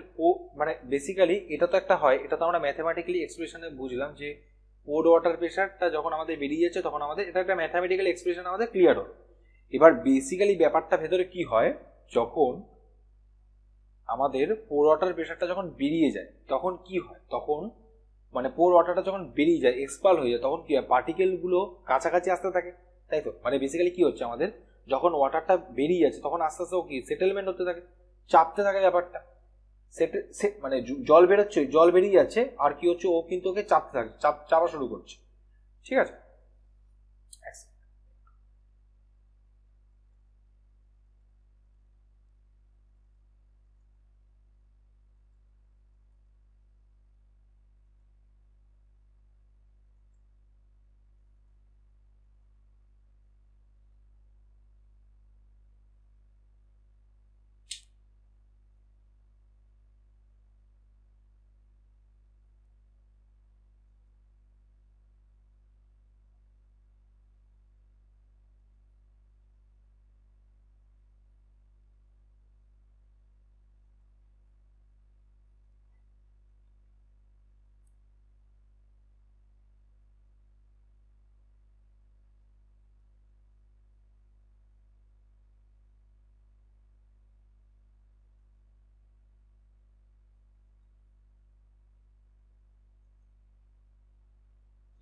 মানে বেসিক্যালি এটা তো একটা হয়, এটা তো আমরা ম্যাথমেটিক্যালি এক্সপ্রেশনে বুঝলাম যে পোর্ড ওয়াটার প্রেশারটা যখন আমাদের বেরিয়ে যাচ্ছে তখন আমাদের এটা একটা ম্যাথমেটিক্যাল এক্সপ্রেশন আমাদের ক্লিয়ার হলো। এবার বেসিক্যালি ব্যাপারটা ভেতরে কি হয়, যখন আমাদের পোর ওয়াটার প্রেশারটা যখন বেরিয়ে যায় তখন কি হয়, তখন মানে পোর ওয়াটারটা যখন বেরিয়ে যায় এক্সপাল হয়ে যায় তখন কি হয়, পার্টিকেলগুলো কাছাকাছি আসতে থাকে, তাই তো? মানে বেসিক্যালি কি হচ্ছে, আমাদের যখন ওয়াটারটা বেরিয়ে যাচ্ছে তখন আস্তে আস্তে কি সেটেলমেন্ট হতে থাকে, চাপতে থাকে ব্যাপারটা, মানে জল বেরোচ্ছে, জল বেরিয়ে যাচ্ছে আর কি হচ্ছে, ও কিন্তু ওকে চাপতে থাকে, চাপা শুরু করছে, ঠিক আছে?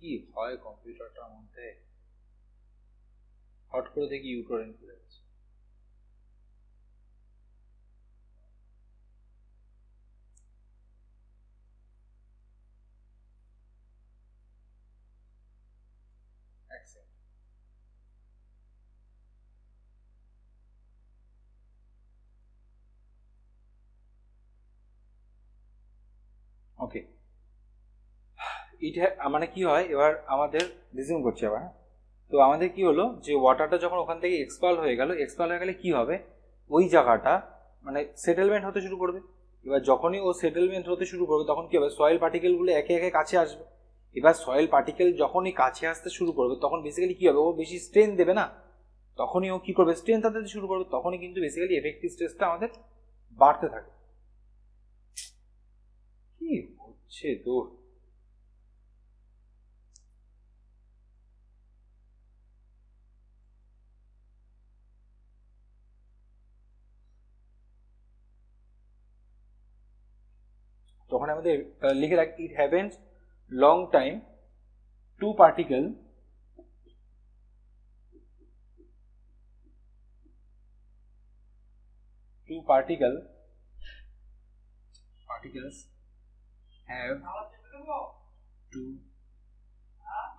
কি হয় কম্পিউটারটার মধ্যে, হট করে দেখি ইউটোরেন খুলে গেছে। ওকে, এটা মানে কি হয়, এবার আমাদের রিজিউম করছি আবার। তো আমাদের কি হলো যে ওয়াটারটা যখন ওখান থেকে এক্সপাল হয়ে গেলে কি হবে, ওই জায়গাটা মানে সেটেলমেন্ট হতে শুরু করবে। এবার যখনই ও সেটেলমেন্ট হতে শুরু করবে তখন কি হবে, সয়েল পার্টিকেলগুলো একে একে কাছে আসবে। এবার সয়েল পার্টিকেল যখনই কাছে আসতে শুরু করবে তখন বেসিক্যালি কি হবে, ও বেশি স্ট্রেন দেবে না, তখনই ও কি করবে, স্ট্রেন দিতে শুরু করবে, তখনই কিন্তু বেসিক্যালি এফেক্টিভ স্ট্রেসটা আমাদের বাড়তে থাকে। কি হচ্ছে তো, তখন আমাদের লিখে রাখি it happens long time to particle particles have to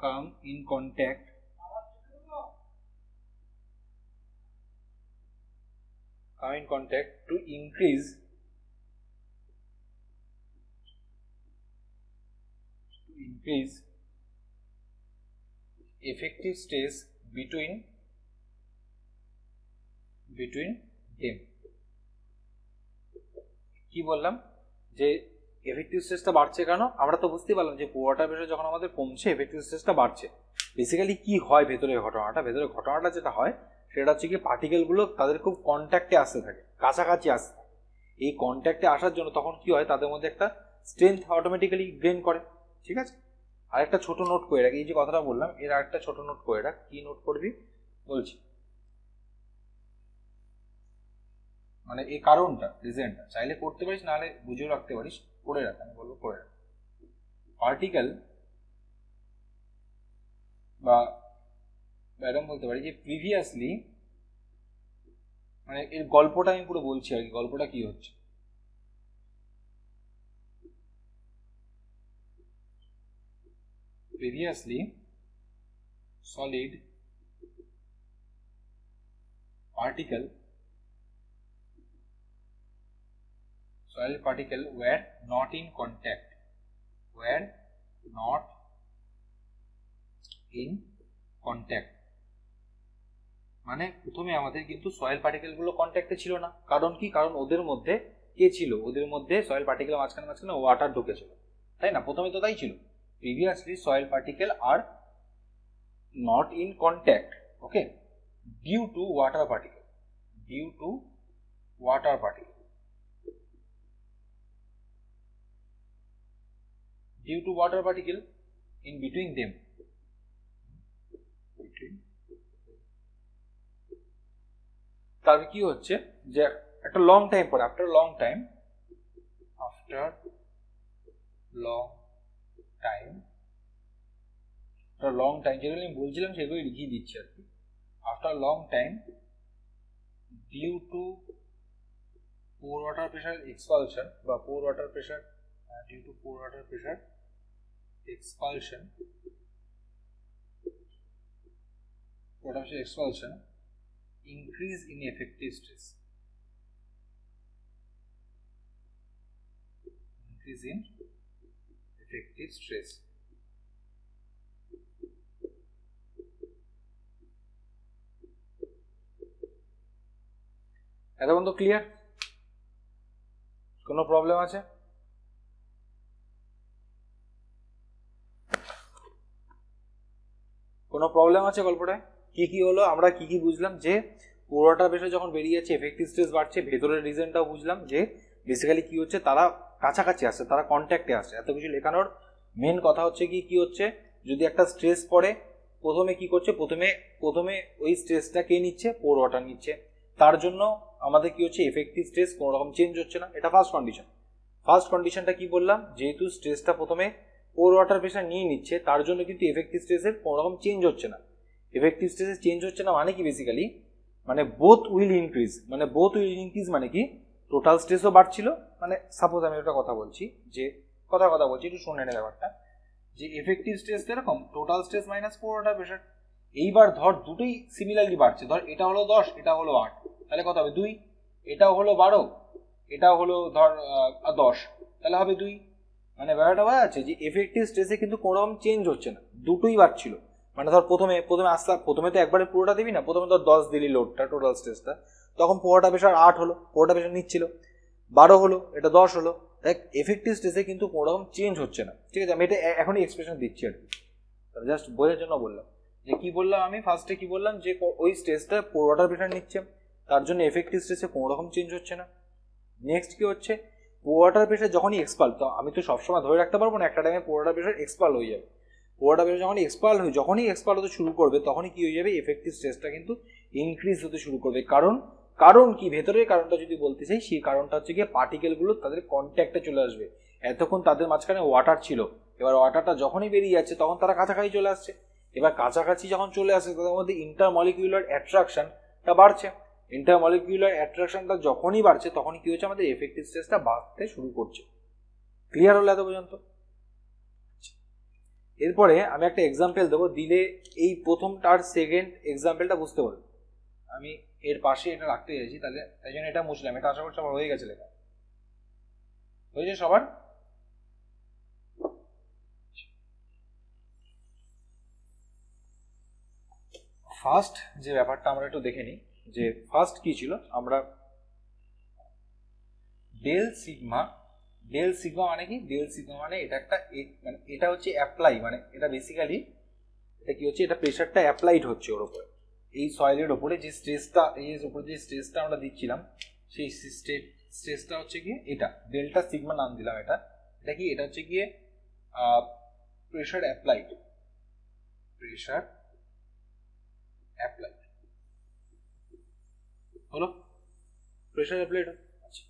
come in contact to increase effective stress between them। কি বললাম যে এফেক্টিভ স্ট্রেসটা বাড়ছে কেন, আমরা তো বুঝতেই পারলাম যে ওয়াটার প্রেশার যখন আমাদের কমছে এফেক্টিভ স্ট্রেসটা বাড়ছে। বেসিক্যালি কি হয় ভেতরে ঘটনাটা যেটা হয় সেটা হচ্ছে কি, পার্টিকেলগুলো তাদের খুব কন্ট্যাক্টে আসতে থাকে, কাছাকাছি আসতে থাকে। এই কন্ট্যাক্টে আসার জন্য তখন কি হয়, তাদের মধ্যে একটা স্ট্রেংথ অটোমেটিক্যালি গেইন করে, ঠিক আছে? আর একটা ছোট নোট করে রাখ, এই যে কথাটা বললাম এর আরেকটা ছোট নোট করে রাখ। কি নোট করবি বলছি, মানে এই কারণটা রিজনটা চাইলে করতে পারিস, নাহলে বুঝেও রাখতে পারিস, করে রাখ, আমি বলবো করে রাখ। পার্টিকেল বা ম্যাডাম বলতে পারি যে প্রিভিয়াসলি, মানে এর গল্পটা আমি পুরো বলছি আর কি, গল্পটা কি হচ্ছে। Previously solid particle were not in contact মানে প্রথমে আমাদের কিন্তু সয়েল পার্টিকেল গুলো কন্ট্যাক্টে ছিল না, কারণ কি, কারণ ওদের মধ্যে কে ছিল, ওদের মধ্যে সয়েল পার্টিকেল মাঝখানে ওয়াটার ঢুকেছিল, তাই না? প্রথমে তো তাই ছিল, previously soil particle are not in contact, okay, due to water particle water particle. Due to water particle in between them. তারপরে কি হচ্ছে যে একটা লং টাইম পরে আফটার লং টাইম যেগুলো আমি বলছিলাম সেগুলো লিখিয়ে দিচ্ছি আর কি। After long time due to pore water pressure expulsion বা pore water pressure due to pore water pressure expulsion increase in effective stress এতক্ষণ তো ক্লিয়ার? কোনো প্রবলেম আছে? কোনো প্রবলেম আছে গল্পটায়? কি কি হলো, আমরা কি কি বুঝলাম? যে পুরোটা প্রেশার যখন বেরিয়ে যাচ্ছে এফেক্টিভ স্ট্রেস বাড়ছে, ভেতরের রিজনটাও বুঝলাম যে বেসিক্যালি কি হচ্ছে, তারা কাছাকাছি আসছে, তারা কন্ট্যাক্টে আসছে। এত কিছু লেখানোর মেন কথা হচ্ছে কি হচ্ছে, যদি একটা স্ট্রেস পড়ে প্রথমে কি করছে, প্রথমে ওই স্ট্রেসটা কে নিচ্ছে, পোর ওয়াটার নিচ্ছে। তার জন্য আমাদের কি হচ্ছে, এফেক্টিভ স্ট্রেস কোনো রকম চেঞ্জ হচ্ছে না, এটা ফার্স্ট কন্ডিশন। ফার্স্ট কন্ডিশনটা কি বললাম, যেহেতু স্ট্রেসটা প্রথমে পোর ওয়াটার প্রেশার নিয়ে নিচ্ছে, তার জন্য কিন্তু এফেক্টিভ স্ট্রেসের কোনো রকম চেঞ্জ হচ্ছে না। এফেক্টিভ স্ট্রেসের চেঞ্জ হচ্ছে না মানে কি, বেসিক্যালি মানে বোথ উইল ইনক্রিজ মানে কি, টোটাল স্ট্রেসও বাড়ছিল। মানে সাপোজ আমি একটা কথা বলছি, যে কথা বলছি, একটু শুনে নেন ব্যাপারটা, যে এফেক্টিভ স্ট্রেস এরকম total stress minus pore water pressure. এইবার ধর দুটোই সিমিলারলি বাড়ছে, ধর এটা হলো 10, এটা হলো 8, তাহলে কত হবে 2। এটাও হলো 12, এটাও হলো ধর 10, তাহলে হবে 2। মানে ব্যাপারটা বোঝা যাচ্ছে যে এফেক্টিভ স্ট্রেসে কিন্তু কোনো রকম চেঞ্জ হচ্ছে না, দুটোই বাড়ছিল। মানে ধর প্রথমে তো একবারে পুরোটা দিবি না, প্রথমে ধর 10 দিলি লোডটা, টোটাল স্ট্রেসটা, তখন পোরোটা প্রেশার 8 হলো, পোরোটা প্রেশার নিচ্ছিল, 12 হলো, এটা 10 হলো। দেখ এফেক্টিভ স্ট্রেসে কিন্তু কোনো রকম চেঞ্জ হচ্ছে না, ঠিক আছে? আমি এটা এখনই এক্সপ্রেশন দিচ্ছি আর কি, জাস্ট বোঝার জন্য বললাম। যে কি বললাম আমি ফার্স্টে, কি বললাম, যে ওই স্ট্রেসটা পোর ওয়াটার প্রেশার নিচ্ছে, তার জন্য এফেক্টিভ স্ট্রেসে কোনো রকম চেঞ্জ হচ্ছে না। নেক্সট কি হচ্ছে, পোর ওয়াটার প্রেশার যখনই এক্সপাল, তো আমি তো সবসময় ধরে রাখতে পারবো না একটা টাইমে পোর ওয়াটার প্রেশার এক্সপাল হয়ে যাবে। পোর ওয়াটার প্রেশার যখনই এক্সপাল হতে শুরু করবে, তখনই কি হয়ে যাবে, এফেক্টিভ স্ট্রেসটা কিন্তু ইনক্রিজ হতে শুরু করবে। কারণ কি, ভেতরের কারণটা যদি বলতে চাই, সেই কারণটা হচ্ছে গিয়ে পার্টিকেলগুলো তাদের কন্ট্যাক্টে চলে আসবে। এতক্ষণ তাদের মাঝখানে ওয়াটার ছিল, এবার ওয়াটারটা যখনই বেরিয়ে যাচ্ছে তখন তারা কাছাকাছি চলে আসছে। এবার কাছাকাছি যখন চলে আসছে, তাদের মধ্যে ইন্টারমলিকিউলার অ্যাট্রাকশনটা বাড়ছে। ইন্টারমলিকিউলার অ্যাট্রাকশনটা যখনই বাড়ছে, তখনই কি হচ্ছে, আমাদের এফেক্টিভ স্ট্রেসটা বাড়তে শুরু করছে। ক্লিয়ার হলো এত পর্যন্ত? এরপরে আমি একটা এক্সাম্পল দেবো, দিলে এই প্রথমটা আর সেকেন্ড এক্সাম্পলটা বুঝতে পারবো। আমি এর পাশে এটা রাখতে চাইছি, তাই জন্য এটা মুছলাম। এটা আশা করি সবার হয়ে গেছে লেখা, হয়েছে সবার? ফার্স্ট যে ব্যাপারটা আমরা একটু দেখে নিই, যে ফার্স্ট কি ছিল, আমরা ডেল সিগমা মানে কি, ডেল সিগমা মানে এটা একটা মানে এটা হচ্ছে অ্যাপ্লাই, মানে এটা বেসিক্যালি এটা কি হচ্ছে, এটা প্রেশারটা অ্যাপ্লাইড হচ্ছে ওর উপরে, এই সয়েলের ওপরে যে স্ট্রেসটা আমরা দিচ্ছিলাম, সেই স্ট্রেসটা হচ্ছে গিয়ে এটা ডেল্টা সিগমা নাম দিলাম। এটা কি, এটা হচ্ছে গিয়ে প্রেশার অ্যাপ্লাইড হলো, প্রেশার অ্যাপ্লাইড। আচ্ছা,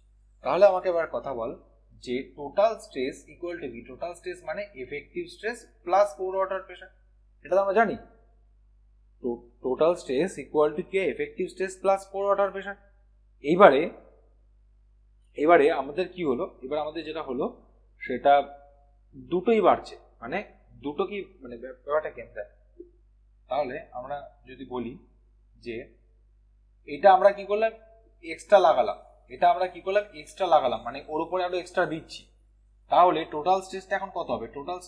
তাহলে আমাকে এবার কথা বল, যে total stress equal to V. Total stress মানে effective stress plus pore water pressure, এটা তো আমরা জানি। টোটাল স্ট্রেস ইকুয়াল টু কি, effective stress plus pore water pressure. এবারে আমাদের কি হলো, এবার আমাদের যেটা হলো সেটা দুটোই বাড়ছে, মানে দুটো কি, মানে ব্যাপারটা কেমন দেয়। তাহলে আমরা যদি বলি যে এটা আমরা কি করলাম, এক্সট্রা লাগালাম, মানে ওর উপরে আরো এক্সট্রা দিচ্ছি, তাহলে টোটাল স্ট্রেসটা এখন কত হবে? টোটাল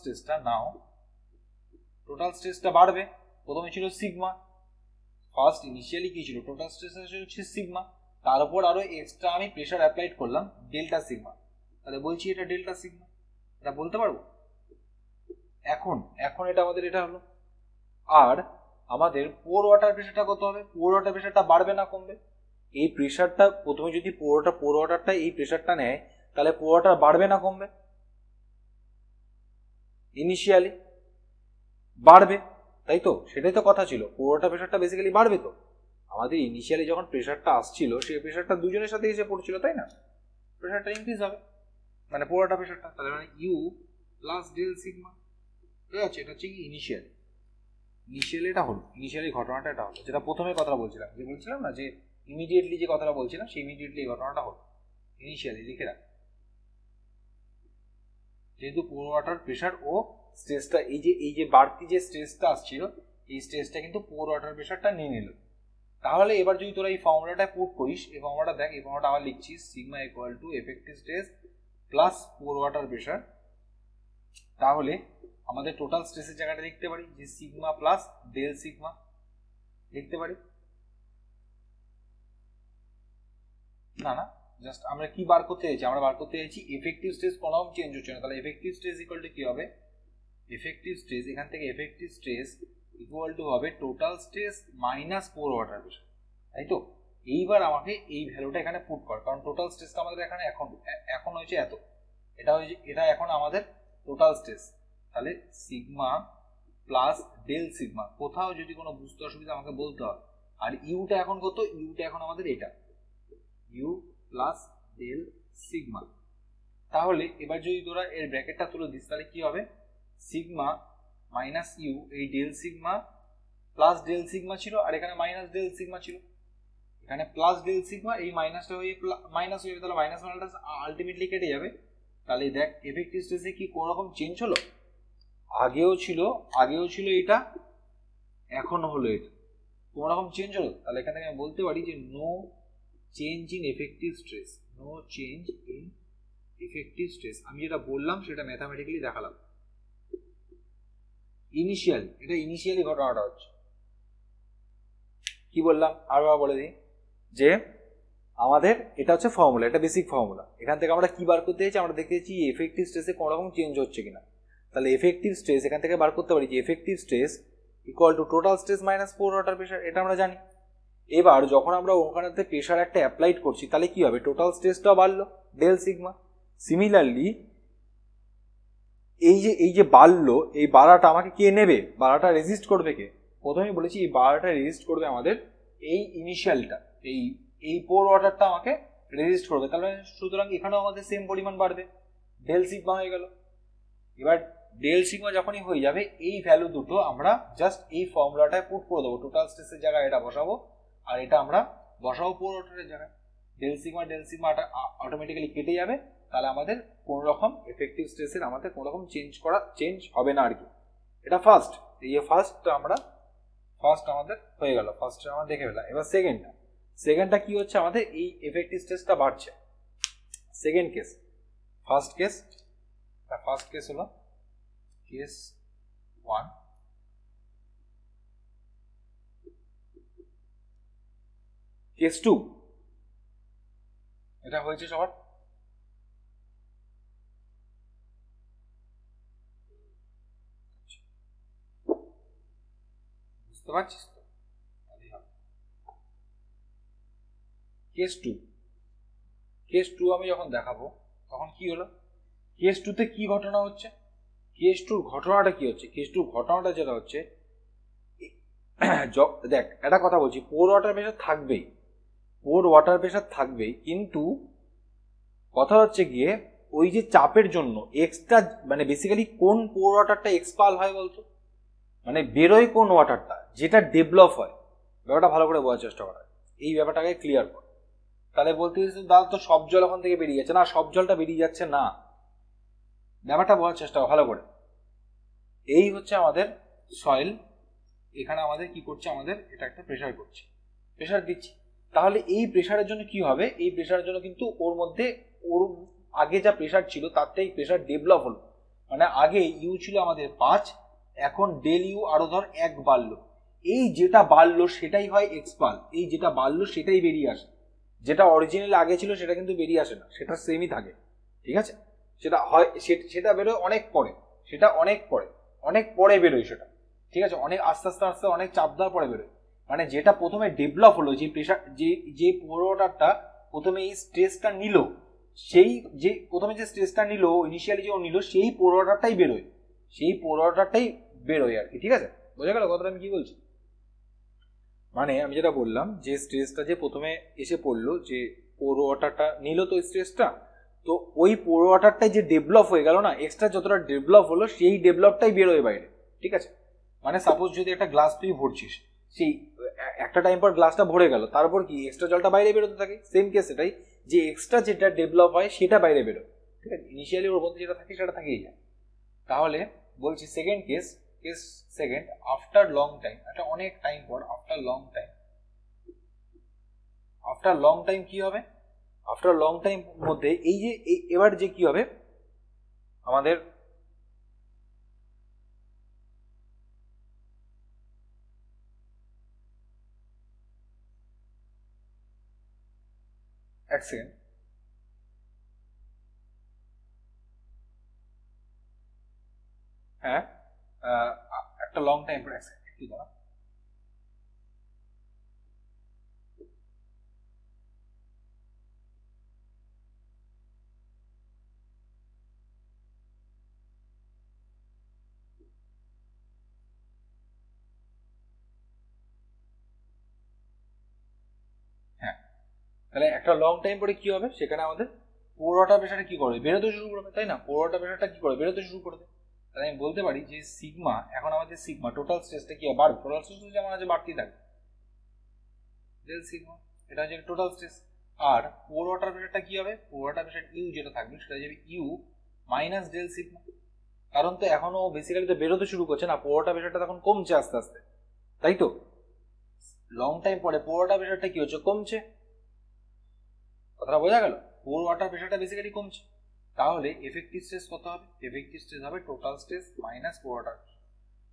স্ট্রেসটা বাড়বে। প্রথমে ছিল সিগমা, ফার্স্ট ইনিশিয়ালি কি ছিল, টোটাল স্ট্রেস হচ্ছে সিগমা, তার উপর আরো এক্সট্রা আমি প্রেশার অ্যাপ্লাইড করলাম ডেল্টা সিগমা, তাহলে বলছি এটা ডেল্টা সিগমা, এটা বলতে পারবো। এখন এটা আমাদের এটা হলো। আর আমাদের পোর ওয়াটার প্রেশারটা কত হবে? পোর ওয়াটার প্রেশারটা বাড়বে না কমবে? এই প্রেশারটা প্রথমে যদি পোর ওয়াটারটা এই প্রেশারটা নেয়, তাহলে পোর ওয়াটার বাড়বে না কমবে? ইনিশিয়ালি বাড়বে, তাই তো? সেটাই তো কথা ছিল, পোর ওয়াটার প্রেশারটা বেসিক্যালি বাড়বে। তো আমাদের ইনিশিয়ালি যখন প্রেশারটা আসছিল, সেই প্রেশারটা দুজনের সাথে এসে পড়ছিল, তাই না? প্রেশারটা ইনক্রিজ হবে, মানে পোর ওয়াটার প্রেশারটা, তাহলে মানে ইউ প্লাস ডেল সিগমা। ঠিক আছে, এটা হচ্ছে কি ইনিশিয়ালি এটা হলো, ইনিশিয়ালি ঘটনাটা এটা হলো, যেটা প্রথমে কথা বলছিলাম, যে বলছিলাম না যে ইমিডিয়েটলি যে কথাটা বলছিলাম, সেই ইমিডিয়েটলি এই ঘটনাটা হলো। ইনিশিয়ালি লিখে রাখ, যেহেতু পোর ওয়াটার প্রেশার ও স্ট্রেসটা এই যে বাড়তি যে স্ট্রেসটা আসছিল, এই স্ট্রেসটা কিন্তু পোর ওয়াটার প্রেশারটা নিয়ে নিল। তাহলে এবার যদি তোরা এই ফর্মুলাটা পুট করিস, এই ফর্মুলাটা দেখ, এই ফর্মুলাটা আবার লিখছিস, sigma equal to effective stress plus pore water pressure. তাহলে আমাদের টোটাল স্ট্রেসের জায়গাটা লিখতে পারি যে সিগমা প্লাস ডেল সিগমা লিখতে পারি। না না, জাস্ট আমরা কি বার করতে চাইছি? আমরা বার করতে চাইছি এফেক্টিভ স্ট্রেস কোনরকম চেঞ্জ হচ্ছে না, তাহলে এফেক্টিভ স্ট্রেস ইকুয়াল টু কি হবে? এফেক্টিভ স্ট্রেস, এখান থেকে এফেক্টিভ স্ট্রেস ইকুয়াল টু হবে total stress minus pore water pressure, তাই তো? এইবার আমাকে এই ভ্যালুটা এখানে পুট কর, কারণ টোটাল স্ট্রেসটা আমাদের এখানে এখন হয়েছে এত, এটা এখন আমাদের টোটাল স্ট্রেস। তাহলে সিগমা প্লাস ডেল সিগমা, কোথাও যদি কোনো বুঝতে অসুবিধা আমাকে বলতে হবে। আর ইউটা এখন কত? ইউটা এখন আমাদের এটা ইউ প্লাস ডেল সিগমা। তাহলে এবার যদি তোরা এর ব্র্যাকেটটা তুলে দিস, তাহলে কি হবে? সিগমা মাইনাস ইউ, এই del sigma plus del sigma ছিল, আর এখানে মাইনাস ডেল সিগমা ছিল, এখানে প্লাস ডেল সিগমা, এই মাইনাসটা হয়ে মাইনাস হয়ে যাবে, তাহলে মাইনাস মাইনাস আলটিমেটলি কেটে যাবে। তাহলে দেখ এফেক্টিভ স্ট্রেসে কি কোনো রকম চেঞ্জ হলো? আগেও ছিল এটা, এখনো হলো এটা, কোনো রকম চেঞ্জ হলো? তাহলে এখান থেকে আমি বলতে পারি যে no change in effective stress, no change in effective stress. আমি যেটা বললাম সেটা ম্যাথামেটিক্যালি দেখালাম। ইনিশিয়ালি ঘটনাটা হচ্ছে কি বললাম, আরো বলে দিই যে আমাদের এটা হচ্ছে ফর্মুলা, এটা বেসিক ফর্মুলা। এখান থেকে আমরা কি বার করতে চাইছি? আমরা দেখতে চাইছি এফেক্টিভ স্ট্রেসে কোনো রকম চেঞ্জ হচ্ছে কিনা। তাহলে এফেক্টিভ স্ট্রেস এখান থেকে বার করতে পারি যে effective stress equal to total stress minus pore water pressure, এটা আমরা জানি। এবার যখন আমরা ওখানেতে প্রেশার একটা অ্যাপ্লাইড করছি, তাহলে কি হবে? টোটাল স্ট্রেসটাও বাড়লো, ডেল সিগমা। সিমিলারলি এই যে বাড়লো, এই বাড়াটা আমাকে কে নেবে? বাড়াটা রেজিস্ট করবে কে? প্রথমেই বলেছি এই বাড়াটা রেজিস্ট করবে আমাদের এই ইনিশিয়ালটা, এই পোর ওয়াটারটা আমাকে রেজিস্ট করবে। তাহলে সুতরাং এখানেও আমাদের সেম পরিমাণ বাড়বে, ডেল সিগমা হয়ে গেল। এবার ডেল সিগমা যখনই হয়ে যাবে, এই ভ্যালু দুটো আমরা জাস্ট এই ফর্মুলাটায় পুট করে দেবো, টোটাল স্ট্রেসের জায়গায় এটা বসাবো, আর এটা আমরা বসাবো পোর ওয়াটারের জায়গায়। ডেল সিগমা অটোমেটিক্যালি কেটে যাবে, তাহলে আমাদের কোনো রকম এফেক্টিভ স্ট্রেসের আমাদের কোনো রকম চেঞ্জ হবে না আর কি। এটা ফার্স্ট, এই ফার্স্ট আমাদের হয়ে গেল, ফার্স্ট আমরা দেখে ফেলা। এবার সেকেন্ডটা কি হচ্ছে? আমাদের এই এফেক্টিভ স্ট্রেসটা বাড়ছে। সেকেন্ড কেস, ফার্স্ট কেস হলো কেস 1, কেস 2 এটা হয়েছে সবার। বুঝতে পারছিস তো? কেস টু আমি যখন দেখাবো তখন কি হলো? কেস 2তে কি ঘটনা হচ্ছে? কেস 2 ঘটনাটা কি হচ্ছে? কেস 2 ঘটনাটা যেটা হচ্ছে, দেখ একটা কথা বলছি, পোর ওয়াটার প্রেশার থাকবেই, কিন্তু কথা হচ্ছে গিয়ে ওই যে চাপের জন্য এক্সট্রা, মানে বেসিক্যালি কোন পোর ওয়াটারটা এক্সপাল হয় বলতো? মানে বেরোয় কোন ওয়াটারটা, যেটা ডেভেলপ হয়। ব্যাপারটা ভালো করে বোঝার চেষ্টা করা, এই ব্যাপারটাকে ক্লিয়ার কর। তাহলে বলতে দাদা তো সব জল ওখান থেকে বেরিয়ে যাচ্ছে না, সব জলটা বেরিয়ে যাচ্ছে না, ব্যাপারটা বোঝার চেষ্টা ভালো করে। এই হচ্ছে আমাদের সয়েল, এখানে আমাদের কি করছে? আমাদের এটা একটা প্রেশার দিচ্ছি। তাহলে এই প্রেশারের জন্য কি হবে? এই প্রেশারের জন্য কিন্তু ওর আগে যা প্রেশার ছিল তার থেকে প্রেশার ডেভেলপ হলো। মানে আগে ইউ ছিল আমাদের 5, এখন ডেল ইউ আরো ধর 1 বাড়লো। এই যেটা বাড়লো সেটাই হয় এক্সপাল, এই যেটা বাড়লো সেটাই বেরিয়ে আসে। যেটা অরিজিনাল আগে ছিল সেটা কিন্তু বেরিয়ে আসে না, সেটা সেমই থাকে, ঠিক আছে? সেটা বেরোয় অনেক পরে বেরোয় সেটা, ঠিক আছে? অনেক আস্তে আস্তে অনেক চাপ দেওয়ার পরে বেরোয়। মানে যেটা প্রথমে ডেভেলপ হলো, যে প্রেশার, যে পোর ওয়াটারটা প্রথমে এই স্ট্রেসটা নিল, সেই যে প্রথমে যে স্ট্রেসটা নিল ইনিশিয়ালি যে ও নিল, সেই পোর ওয়াটারটাই বেরোয়, সেই পোর ওয়াটারটাই বেরোয় আর কি। ঠিক আছে, বোঝা গেল কথাটা আমি কি বলছি? মানে আমি যেটা বললাম যে স্ট্রেসটা যে প্রথমে এসে পড়লো, যে পোর ওয়াটারটা নিল তো স্ট্রেসটা, তো ওই পোর ওয়াটারটাই যে ডেভেলপ হয়ে গেল না, এক্সট্রা যতটা ডেভেলপ হলো সেই ডেভেলপটাই বেরোয় বাইরে। ঠিক আছে, মানে সাপোজ যদি একটা গ্লাস তুই ভরছিস, সেই একটা টাইম পর গ্লাসটা ভরে গেল, তারপর কি এক্সট্রা জলটা বাইরে বেরোতে থাকে, সেম কেস এটাই, যে এক্সট্রা যেটা ডেভেলপ হয় সেটা বাইরে বেরোয়। ঠিক আছে, ইনিশিয়ালি ওর মধ্যে যেটা থাকে সেটা থেকেই যায়। তাহলে বলছি second case, case second, after long time, একটা অনেক টাইম পর, after long time, after long time কি হবে? আফটার লং টাইম মধ্যে এই যে এবার যে কি হবে আমাদের, এক সেকেন্ড, হ্যাঁ একটা লং টাইম পর, এক সেকেন্ড একটু দাঁড়া। হ্যাঁ, তাহলে একটা লং টাইম পরে কি হবে, সেখানে আমাদের পোর ওয়াটার প্রেশারটা কি করবে, বেরোতে শুরু করবে, তাই না? পোর ওয়াটার প্রেশারটা কি করবে, বেরোতে শুরু করবে। তাহলে আমি বলতে পারি যে সিগমা, এখন আমাদের সিগমা টোটাল স্ট্রেসটা কি হবে, বাড়বে, টোটাল স্ট্রেস যেমন আছে বাড়তেই থাকবে, ডেল সিগমা, এটা হচ্ছে টোটাল স্ট্রেস। আর পোর ওয়াটার প্রেশারটা কি হবে, পোর ওয়াটার প্রেশার ইউ যেটা থাকবে সেটা যাবে ইউ মাইনাস ডেল সিগমা, কারণ তো এখনো বেসিক্যালি তো বেরোতে শুরু করছে না, পোর ওয়াটার প্রেশারটা তখন কমছে আস্তে আস্তে, তাই তো? লং টাইম পরে পোর ওয়াটার প্রেশারটা কি হচ্ছে, কমছে, কথাটা বোঝা গেল? পোর ওয়াটার প্রেশারটা বেসিক্যালি কমছে, তাহলে এফেক্টিভ স্ট্রেস কত হবে, এফেক্টিভ স্ট্রেস হবে total stress minus pore water,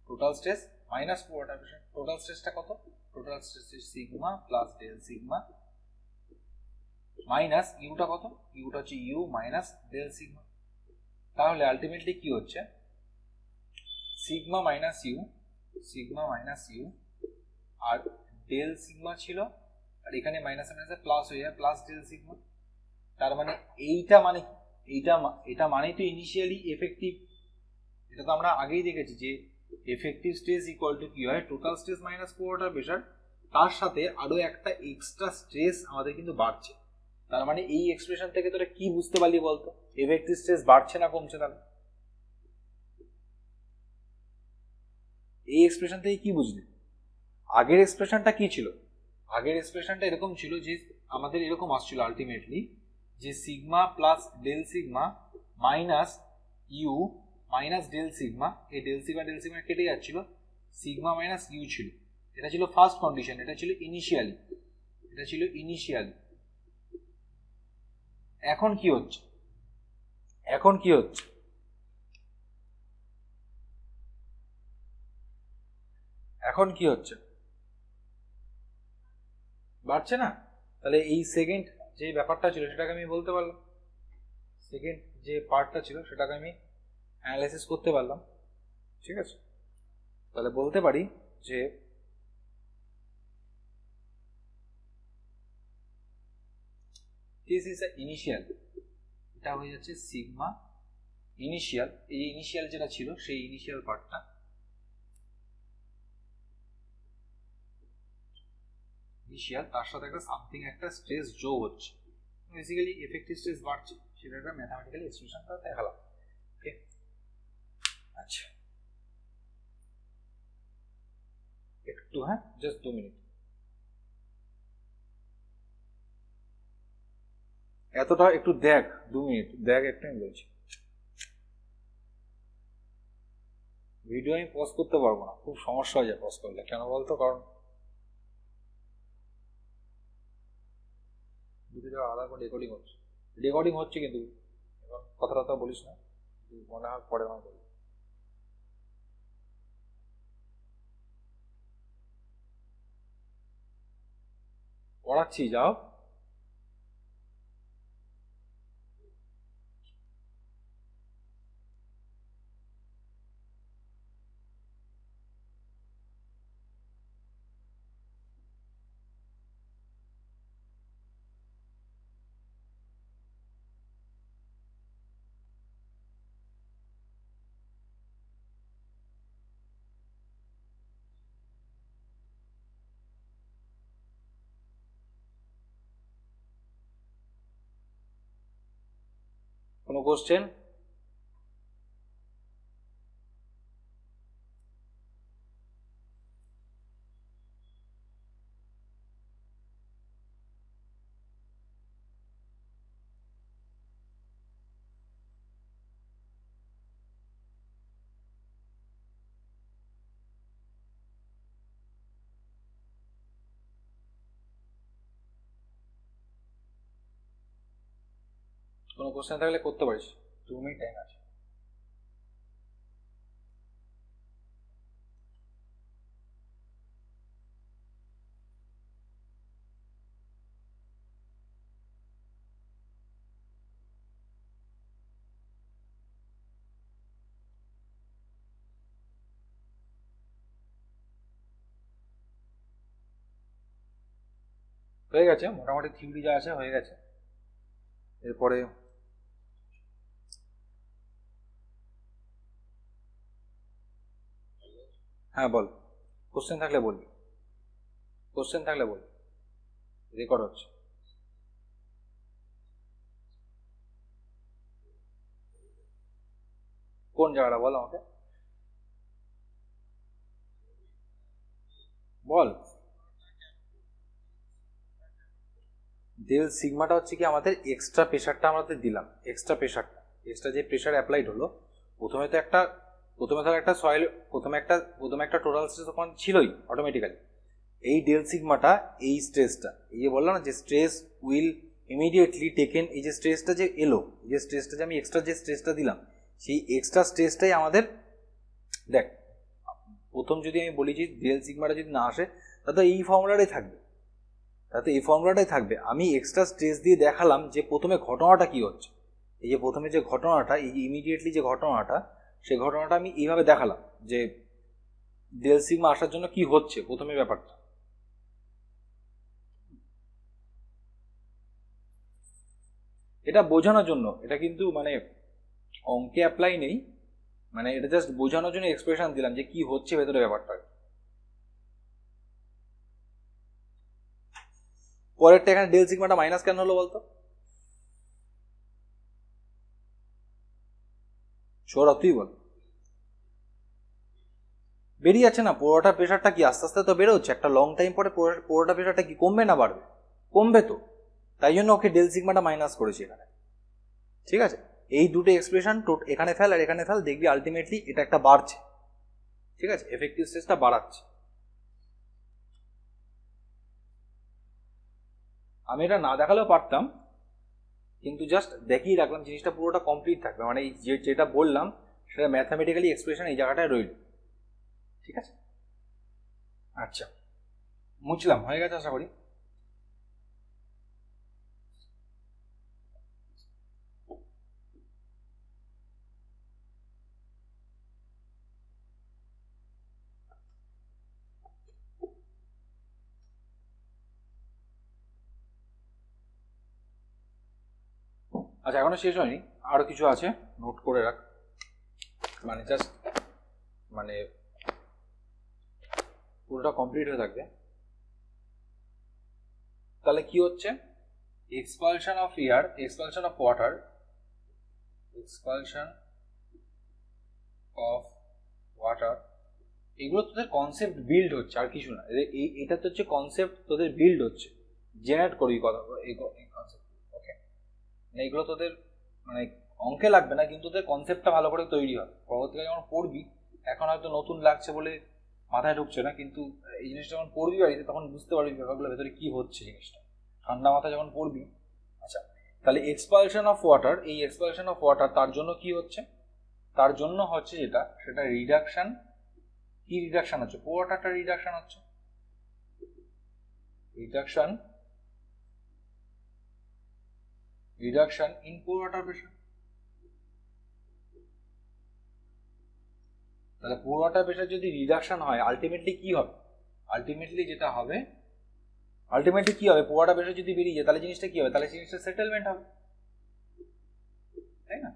total stress minus pore water pressure. Total স্ট্রেসটা কত, total stress sigma plus del sigma minus ইউটা কত, ইউটা হচ্ছে ইউ মাইনাস ডেল সিগমা। তাহলে আলটিমেটলি কি হচ্ছে, sigma minus U, sigma minus U, আর ডেল সিগমা ছিল, আর এখানে মাইনাস মাইনাসে প্লাস হয়ে যায়, প্লাস ডেল সিগমা। তার মানে এইটা মানে এইটা, এটা মানেই তো ইনিশিয়ালি এফেক্টিভ, এটা তো আমরা আগেই দেখেছি যে এফেক্টিভ স্ট্রেস ইকুয়াল টু কি হয়, total stress minus pore water pressure, তার সাথে আরো একটা এক্সট্রা স্ট্রেস আমাদের কিন্তু বাড়ছে। তার মানে এই এক্সপ্রেশন থেকে তোরা কি বুঝতে পারলি বলতো, এফেক্টিভ স্ট্রেস বাড়ছে না কমছে? তাহলে এই এক্সপ্রেশন থেকে কি বুঝলি? আগের এক্সপ্রেশনটা কি ছিল, আগের এক্সপ্রেশনটা এরকম ছিল যে আমাদের এরকম আসছিল আলটিমেটলি, যে sigma plus del sigma minus U minus del sigma, এই ডেল সিগমা ডেল সিগমা কেটে যাচ্ছিল, সিগমা মাইনাস ইউ ছিল, এটা ছিল ফার্স্ট কন্ডিশন, এটা ছিল ইনিশিয়ালি, এটা ছিল ইনিশিয়ালি। এখন কি হচ্ছে, এখন কি হচ্ছে, এখন কি হচ্ছে, বাড়ছে না? তাহলে এই সেকেন্ড যে ব্যাপারটা ছিল সেটাকে আমি বলতে পারলাম, সেকেন্ড যে পার্টটা ছিল সেটাকে আমি অ্যানালাইসিস করতে পারলাম। ঠিক আছে, তাহলে বলতে পারি যে দিস ইজ আ ইনিশিয়াল, এটা হয়ে যাচ্ছে সিগমা ইনিশিয়াল, এই ইনিশিয়াল যেটা ছিল সেই ইনিশিয়াল পার্টটা, ইনিশিয়াল, তার সাথে একটা সামথিং একটা স্ট্রেস যোগ হচ্ছে, বেসিক্যালি এফেক্টিভ স্ট্রেস বাড়ছে, সেটা একটা ম্যাথামেটিক্যালি এক্সপ্রেশনটা দেখালাম। ওকে, আচ্ছা একটু, হ্যাঁ জাস্ট 2 মিনিট, এতটা একটু দেখ, 2 মিনিট দেখ একটু, আমি বলছি। ভিডিও আমি পজ করতে পারবো না, খুব সমস্যা হয়ে যায় পজ করলে, কেন বলতো, কারণ দুটো জায়গায় আলাদা করে রেকর্ডিং হচ্ছে, রেকর্ডিং হচ্ছে কিন্তু এখন কথাটা তো বলিস না, মনে হয় পরে আমার বলি। পড়াচ্ছি, যাও। কোনো কোশ্চেন? কোনো কোশ্চেন থাকলে করতে পারিস, 2 মিনিট টাইম আছে। হয়ে গেছে মোটামুটি, থিওরি যা আছে হয়ে গেছে। এরপরে হ্যাঁ বল, কোশ্চেন থাকলে বলবি, কোশ্চেন থাকলে বল, রেকর্ড হচ্ছে। কোন জায়গাটা বল আমাকে, বল। ডেল সিগমাটা হচ্ছে কি আমাদের এক্সট্রা প্রেশারটা আমাদের দিলাম, এক্সট্রা প্রেশারটা, এক্সট্রা যে প্রেশার অ্যাপ্লাইড হলো, প্রথমে তো একটা, প্রথমে ধর একটা সয়েল, প্রথমে একটা টোটাল স্ট্রেস ওখানে ছিলই অটোমেটিক্যালি। এই ডেল সিগমাটা, এই স্ট্রেসটা, এই যে বললাম না যে স্ট্রেস উইল ইমিডিয়েটলি টেকেন, এই যে স্ট্রেসটা যে এলো, এই যে স্ট্রেসটা যে আমি এক্সট্রা যে স্ট্রেসটা দিলাম, সেই এক্সট্রা স্ট্রেসটাই আমাদের, দেখ প্রথম যদি আমি বলি যে ডেল সিগমাটা যদি না আসে তাহলে এই ফর্মুলাটাই থাকবে, তাতে এই ফর্মুলাটাই থাকবে। আমি এক্সট্রা স্ট্রেস দিয়ে দেখালাম যে প্রথমে ঘটনাটা কি হচ্ছে, এই যে প্রথমে যে ঘটনাটা, এই যে ইমিডিয়েটলি যে ঘটনাটা, সেই ঘটনাটা আমি এইভাবে দেখালাম যে ডেল সিগমা আসার জন্য কি হচ্ছে প্রথমে ব্যাপারটা। এটা বোঝানোর জন্য, এটা কিন্তু মানে অঙ্কে অ্যাপ্লাই নেই, মানে এটা জাস্ট বোঝানোর জন্য এক্সপ্রেশন দিলাম যে কি হচ্ছে ভেতরে ব্যাপারটা। পরেরটা এখানে ডেল সিগমাটা মাইনাস কেন হলো বলতো? সৌরভ তুই বল। বেরিয়ে যাচ্ছে না, পুরোটা প্রেশারটা কি আস্তে আস্তে তো বেরোচ্ছে, একটা লং টাইম পরে পুরোটা প্রেশারটা কি কমবে না বাড়বে? কমবে তো, তাই জন্য ওকে ডেল সিগমাটা মাইনাস করেছি এখানে। ঠিক আছে, এই দুটো এক্সপ্রেশন এখানে ফেল আর এখানে ফেল, দেখবি আলটিমেটলি এটা একটা বাড়ছে। ঠিক আছে, এফেক্টিভ স্ট্রেসটা বাড়াচ্ছে। আমি এটা না দেখালেও পারতাম, কিন্তু জাস্ট দেখিয়ে রাখলাম, জিনিসটা পুরোটা কমপ্লিট থাকবে, মানে এই যেটা বললাম সেটা ম্যাথামেটিক্যালি এক্সপ্রেশন এই জায়গাটায় রইল। ঠিক আছে, আচ্ছা মুছলাম, হয়ে গেছে আশা করি। আচ্ছা এখনো শেষ হয়নি, আরো কিছু আছে, নোট করে রাখ, মানে জাস্ট মানে পুরোটা কমপ্লিট হয়ে থাকবে। তাহলে কি হচ্ছে, expulsion of air, expulsion of water, expulsion of water, এগুলো তোদের কনসেপ্ট বিল্ড হচ্ছে, আর কিছু না। এটা তো হচ্ছে কনসেপ্ট তোদের বিল্ড হচ্ছে, জেনারেট করবি কথা, এই কনসেপ্ট। ওকে, এইগুলো তোদের মানে অঙ্কে লাগবে না, কিন্তু তোদের কনসেপ্টটা ভালো করে তৈরি হবে, পরবর্তীকালে যখন পড়বি, এখন হয়তো নতুন লাগছে বলে মাথায় ঢুকছে না, কিন্তু এই জিনিসটা যখন পড়বি বাড়িতে তখন বুঝতে পারবি ব্যাপারগুলো ভেতরে কি হচ্ছে জিনিসটা, ঠান্ডা মাথায় যখন পড়বি। আচ্ছা, তাহলে এক্সপালশন অফ ওয়াটার, এই এক্সপালশন অফ ওয়াটার তার জন্য কি হচ্ছে, তার জন্য হচ্ছে যেটা, সেটা রিডাকশন। কি রিডাকশন হচ্ছে? ওয়াটারটা রিডাকশন হচ্ছে, reduction, reduction in poor water pressure. তাহলে পোর ওয়াটার প্রেশার যদি রিডাকশন হয়, আলটিমেটলি কি হবে, আলটিমেটলি যেটা হবে, আলটিমেটলি কি হবে, পোর ওয়াটার প্রেশার যদি বেরিয়ে যায় তাহলে জিনিসটা কি হবে, তাহলে জিনিসটা সেটেলমেন্ট হবে, তাই না?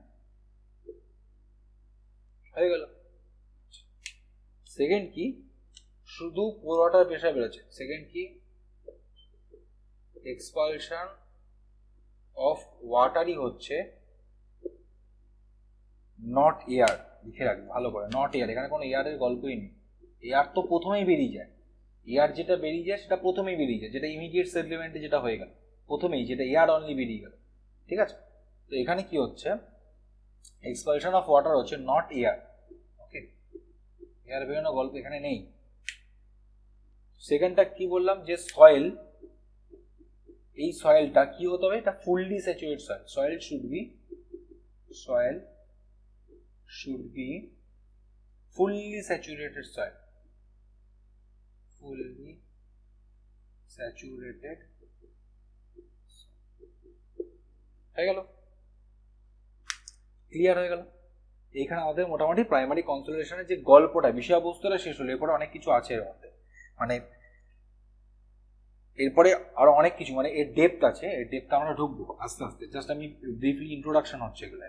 হয়ে গেল। সেকেন্ড কি, শুধু পোর ওয়াটার প্রেশার বেরোচ্ছে, সেকেন্ড কি, এক্সপালশন অফ ওয়াটারই হচ্ছে নট এয়ার, লিখে রাখবে ভালো করে, নট এয়ার, এখানে কোনো এয়ারের গল্পই নেই। এয়ার তো প্রথমেই বেরিয়ে যায়, এয়ার যেটা বেরিয়ে যায় সেটা প্রথমেই বেরিয়ে যায়, যেটা ইমিডিয়েট সেটেলমেন্টে যেটা হয়ে গেল প্রথমেই, যেটা এয়ার অনলি বেরিয়ে গেল। ঠিক আছে, তো এখানে কি হচ্ছে, এক্সপালশন অফ ওয়াটার হচ্ছে নট এয়ার। ওকে, এয়ার বেরোনো গল্প এখানে নেই। সেকেন্ডটা কি বললাম, যে সয়েল, এই সয়েলটা কি হতে হবে, এটা fully saturated soil, soil should be fully saturated soil, fully saturated হয়ে গেল, ক্লিয়ার হয়ে গেল। এইখানে আমাদের মোটামুটি প্রাইমারি কনসোলিডেশনের যে গল্পটা, বিষয়বস্তুটা শেষ হলো। এরপরে অনেক কিছু আছে এর মধ্যে, মানে এরপরে আরো অনেক কিছু, মানে এর ডেপথ আছে, এর ডেপথ আমরা ঢুকবো আস্তে আস্তে, জাস্ট আমি ব্রিফলি ইন্ট্রোডাকশন হচ্ছে এগুলো।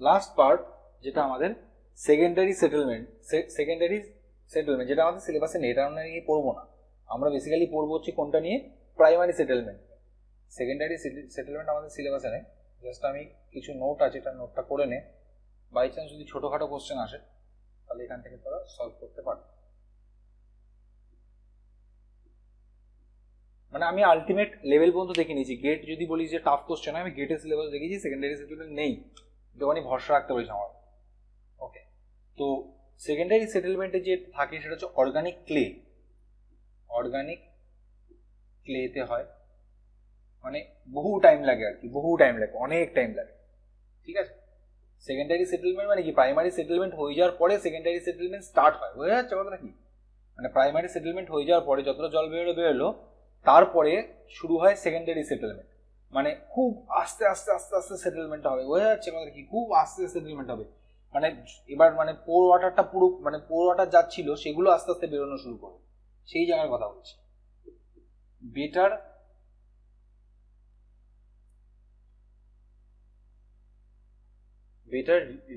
লাস্ট পার্ট যেটা আমাদের সেকেন্ডারি সেটেলমেন্ট, যেটা আমাদের সিলেবাসে নেই, এটা আমরা নিয়ে পড়বো না। আমরা বেসিক্যালি পড়বো হচ্ছে কোনটা নিয়ে, প্রাইমারি সেটেলমেন্ট। সেকেন্ডারি সেটেলমেন্ট আমাদের সিলেবাসে নেই। জাস্ট আমি কিছু নোট আছে, এটা নোটটা করে নে, বাই চান্স যদি ছোটোখাটো কোশ্চেন আসে তাহলে এখান থেকে তোরা সলভ করতে পারবে। মানে আমি আলটিমেট লেভেল পর্যন্ত দেখে নিয়েছি। গেট যদি বলি যে টাফ কোশ্চেন, আমি গেটের সিলেবাস দেখেছি, সেকেন্ডারি সেটেলমেন্ট নেই, দোকানি ভরসা রাখতে পারিস আমার। ওকে, তো সেকেন্ডারি সেটেলমেন্টে যে থাকে সেটা হচ্ছে অর্গানিক ক্লেতে হয়, মানে বহু টাইম লাগে আর কি, অনেক টাইম লাগে। ঠিক আছে, সেকেন্ডারি সেটেলমেন্ট মানে কি, প্রাইমারি সেটেলমেন্ট হয়ে যাওয়ার পরে সেকেন্ডারি সেটেলমেন্ট স্টার্ট হয়, বোঝা যাচ্ছে কথাটা কি? মানে প্রাইমারি সেটেলমেন্ট হয়ে যাওয়ার পরে যতটা জল বেরোলো তারপরে শুরু হয় সেকেন্ডারি সেটেলমেন্ট, মানে খুব আস্তে আস্তে সেটেলমেন্ট হবে, বোঝা যাচ্ছে কথা কি, খুব আস্তে সেটেলমেন্ট হবে। মানে এবার মানে পোর ওয়াটারটা পুরো, মানে পোর ওয়াটার যাচ্ছিল সেগুলো আস্তে আস্তে বেরোনো শুরু করবে, সেই জায়গার কথা বলছি। Better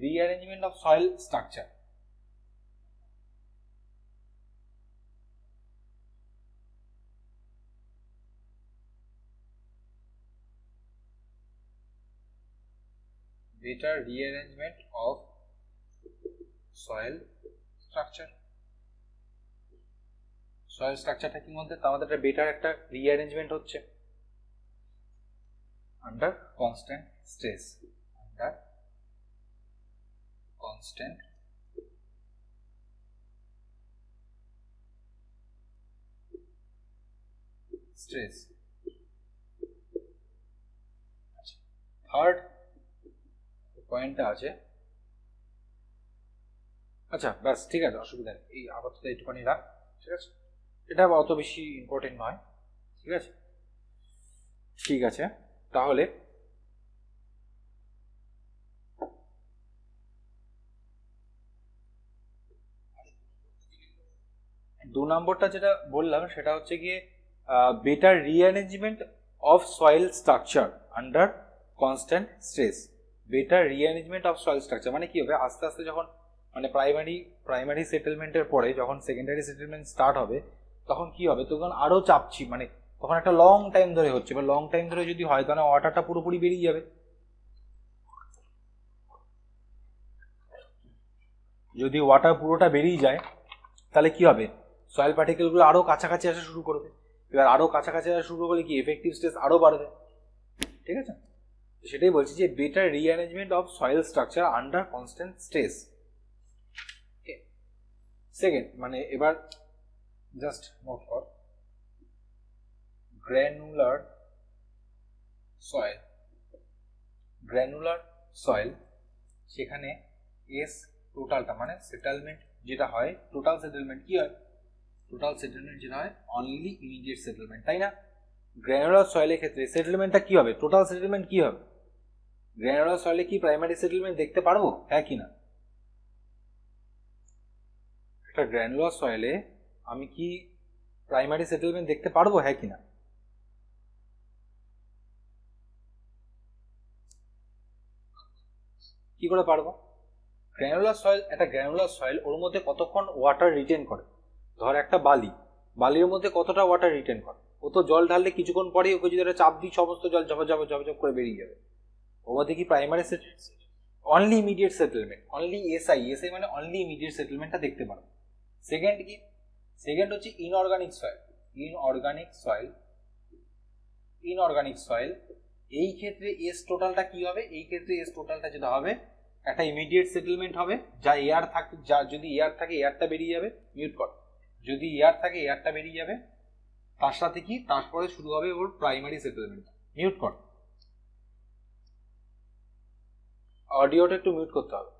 rearrangement of soil structure, better rearrangement of soil structure, soil structureটা কি মধ্যে আমাদের একটা বেটার একটা রিঅ্যারেঞ্জমেন্ট হচ্ছে under constant stress, under constant stress। Third পয়েন্টটা আছে, আচ্ছা ব্যাস ঠিক আছে, অসুবিধা নেই, এই আপাতত একটুখানি রাখ, ঠিক আছে, এটা অত বেশি ইম্পর্টেন্ট নয়। ঠিক আছে, ঠিক আছে, তাহলে দু নম্বরটা যেটা বললাম সেটা হচ্ছে গিয়ে better rearrangement of soil structure under constant stress. Better rearrangement of soil structure মানে কি হবে, আস্তে আস্তে যখন মানে প্রাইমারি সেটেলমেন্টের পরে যখন সেকেন্ডারি সেটেলমেন্ট স্টার্ট হবে তখন কি হবে, তখন আরও চাপছি, মানে তখন একটা লং টাইম ধরে হচ্ছে, বা লং টাইম ধরে যদি হয় তাহলে ওয়াটারটা পুরোপুরি বেরিয়ে যাবে। যদি ওয়াটার পুরোটা বেরিয়ে যায় তাহলে কি হবে, সয়েল পার্টিকেলগুলো আরও কাছাকাছি আসা শুরু করবে। এবার আরও কাছাকাছি আসা শুরু করলে কি এফেক্টিভ স্ট্রেস আরও বাড়বে। ঠিক আছে, সেটাই বলছি যে better rearrangement of soil structure under constant stress. Second, মানে এবার জাস্ট নোট কর, গ্র্যানুলার সয়েল, সেখানে এস টোটালটা মানে সেটেলমেন্ট যেটা হয়, টোটাল সেটেলমেন্ট কি হয়, টোটাল সেটেলমেন্ট যেটা হয় অনলি ইমিডিয়েট সেটেলমেন্ট, তাই না? গ্র্যানুলার সয়েলের ক্ষেত্রে সেটেলমেন্টটা কি হবে, টোটাল সেটেলমেন্ট কি হবে? গ্র্যানুলার সয়েলে কি প্রাইমারি সেটেলমেন্ট দেখতে পারবো, হ্যাঁ কি না? একটা গ্র্যানুলার সয়েলে আমি কি প্রাইমারি সেটেলমেন্ট দেখতে পারবো, হ্যাঁ কি না? কি করে পারবো? গ্র্যানুলার সয়েল, একটা গ্র্যানুলার সয়েল ওর মধ্যে কতক্ষণ ওয়াটার রিটেন করে, ধর একটা বালির মধ্যে কতটা ওয়াটার রিটেন করে, ও তো জল ঢাললে কিছুক্ষণ পরেই ওকে যদি একটা চাপ দিই সমস্ত জল ঝপঝপ করে বেরিয়ে যাবে। ওর মধ্যে কি primary only immediate settlement, only SI মানে অনলি ইমিডিয়েট সেটেলমেন্টটা দেখতে পারো। সেকেন্ড কি, সেকেন্ড হচ্ছে ইনঅর্গানিক সয়েল। এই ক্ষেত্রে এস টোটালটা কি হবে, এই ক্ষেত্রে এস টোটালটা যেটা হবে একটা ইমিডিয়েট সেটেলমেন্ট হবে, যা এয়ার থাকে, যা যদি এয়ার থাকে এয়ারটা বেরিয়ে যাবে, মিউট কর, যদি এয়ার থাকে এয়ারটা বেরিয়ে যাবে, তার সাথে কি তারপরে শুরু হবে ওর প্রাইমারি সেটেলমেন্ট। মিউট কর, অডিওটা একটু মিউট করতে হবে।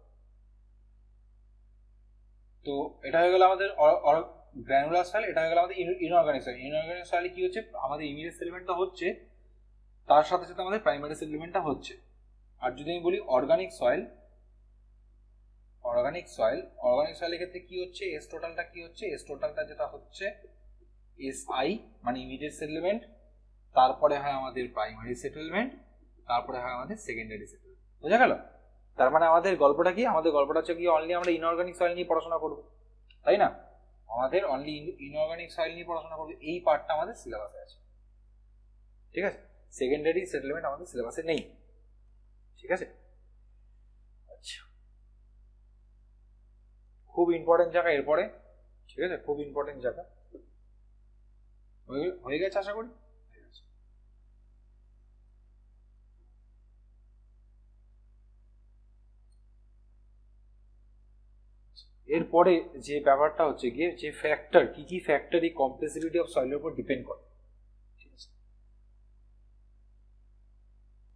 তো এটা হয়ে গেল আমাদের গ্র্যানুলার সয়েল, এটা হয়ে গেল আমাদের ইনঅর্গানিক সয়েল। ইনঅর্গানিক সয়েলে কি হচ্ছে, আমাদের ইমিডিয়েট সেটেলমেন্টটা হচ্ছে, তার সাথে সাথে আমাদের প্রাইমারি সেটেলমেন্টটা হচ্ছে। আর যদি আমি বলি অর্গানিক সয়েলের ক্ষেত্রে কি হচ্ছে, এস টোটালটা কি হচ্ছে, এস টোটালটা যেটা হচ্ছে এস আই মানে ইমিডিয়েট সেটেলমেন্ট, তারপরে হয় আমাদের প্রাইমারি সেটেলমেন্ট, তারপরে হয় আমাদের সেকেন্ডারি সেটেলমেন্ট। বোঝা গেল? তার মানে আমাদের গল্পটা কি, আমাদের গল্পটা হচ্ছে কি অনলি আমরা ইনঅর্গানিক সয়েল নিয়ে পড়াশোনা করবো, তাই না? আমাদের অনলি ইনঅর্গানিক সয়েল নিয়ে পড়াশোনা করবো, এই পার্টটা আমাদের সিলেবাসে আছে, ঠিক আছে? সেকেন্ডারি সেটেলমেন্ট আমাদের সিলেবাসে নেই, ঠিক আছে? আচ্ছা, খুব ইম্পর্টেন্ট জায়গা এরপরে, ঠিক আছে? খুব ইম্পর্টেন্ট জায়গা হয়ে গেছে আশা করি। এরপরে যে ব্যাপারটা হচ্ছে গিয়ে যে ফ্যাক্টর, কি কি ফ্যাক্টর এই কম্প্রেসিবিলিটি অফ সয়েলের উপর ডিপেন্ড করে,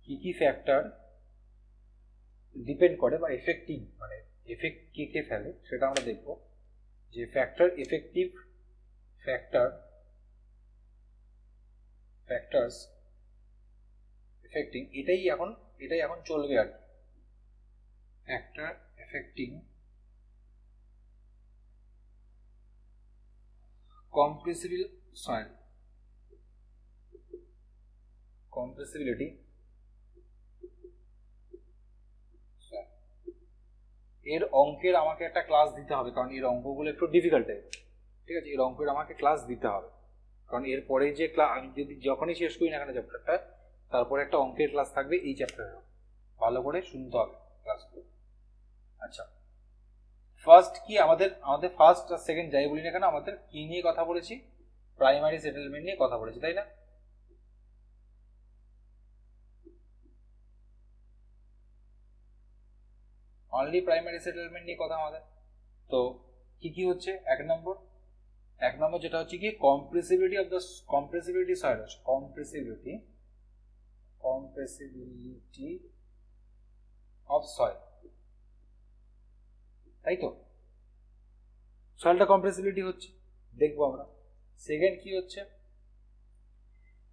কি কি ফ্যাক্টর ডিপেন্ড করে বা এফেক্টিভ মানে এফেক্ট কে কে ফেলে সেটা আমরা দেখব। যে ফ্যাক্টরস এফেক্টিং, এটাই এখন চলবে আর কি। ফ্যাক্টর এফেক্টিং compressibility এর অঙ্কের আমাকে একটা ক্লাস দিতে হবে, কারণ এর অঙ্কগুলো একটু ডিফিকাল্ট টাইপ, ঠিক আছে? এর অঙ্কের আমাকে ক্লাস দিতে হবে, কারণ এরপরে যে আমি যদি যখনই শেষ করি না কেন চ্যাপ্টারটা, তারপরে একটা অঙ্কের ক্লাস থাকবে এই চ্যাপ্টারে, ভালো করে শুনতে হবে ক্লাসগুলো। আচ্ছা, ফার্স্ট কি আমাদের ফার্স্ট আর সেকেন্ড যাই বলি না কেন, আমাদের কি নিয়ে কথা বলেছি, প্রাইমারি সেটেলমেন্ট নিয়ে কথা বলেছি, তাই না? অনলি প্রাইমারি সেটেলমেন্ট নিয়ে কথা আমাদের। তো কি কি হচ্ছে, এক নম্বর যেটা হচ্ছে কি compressibility soil, compressibility of soil, তাই তো? সয়েলটা কম্প্রেসিবিলিটি হচ্ছে, দেখবো আমরা। সেকেন্ড কি হচ্ছে,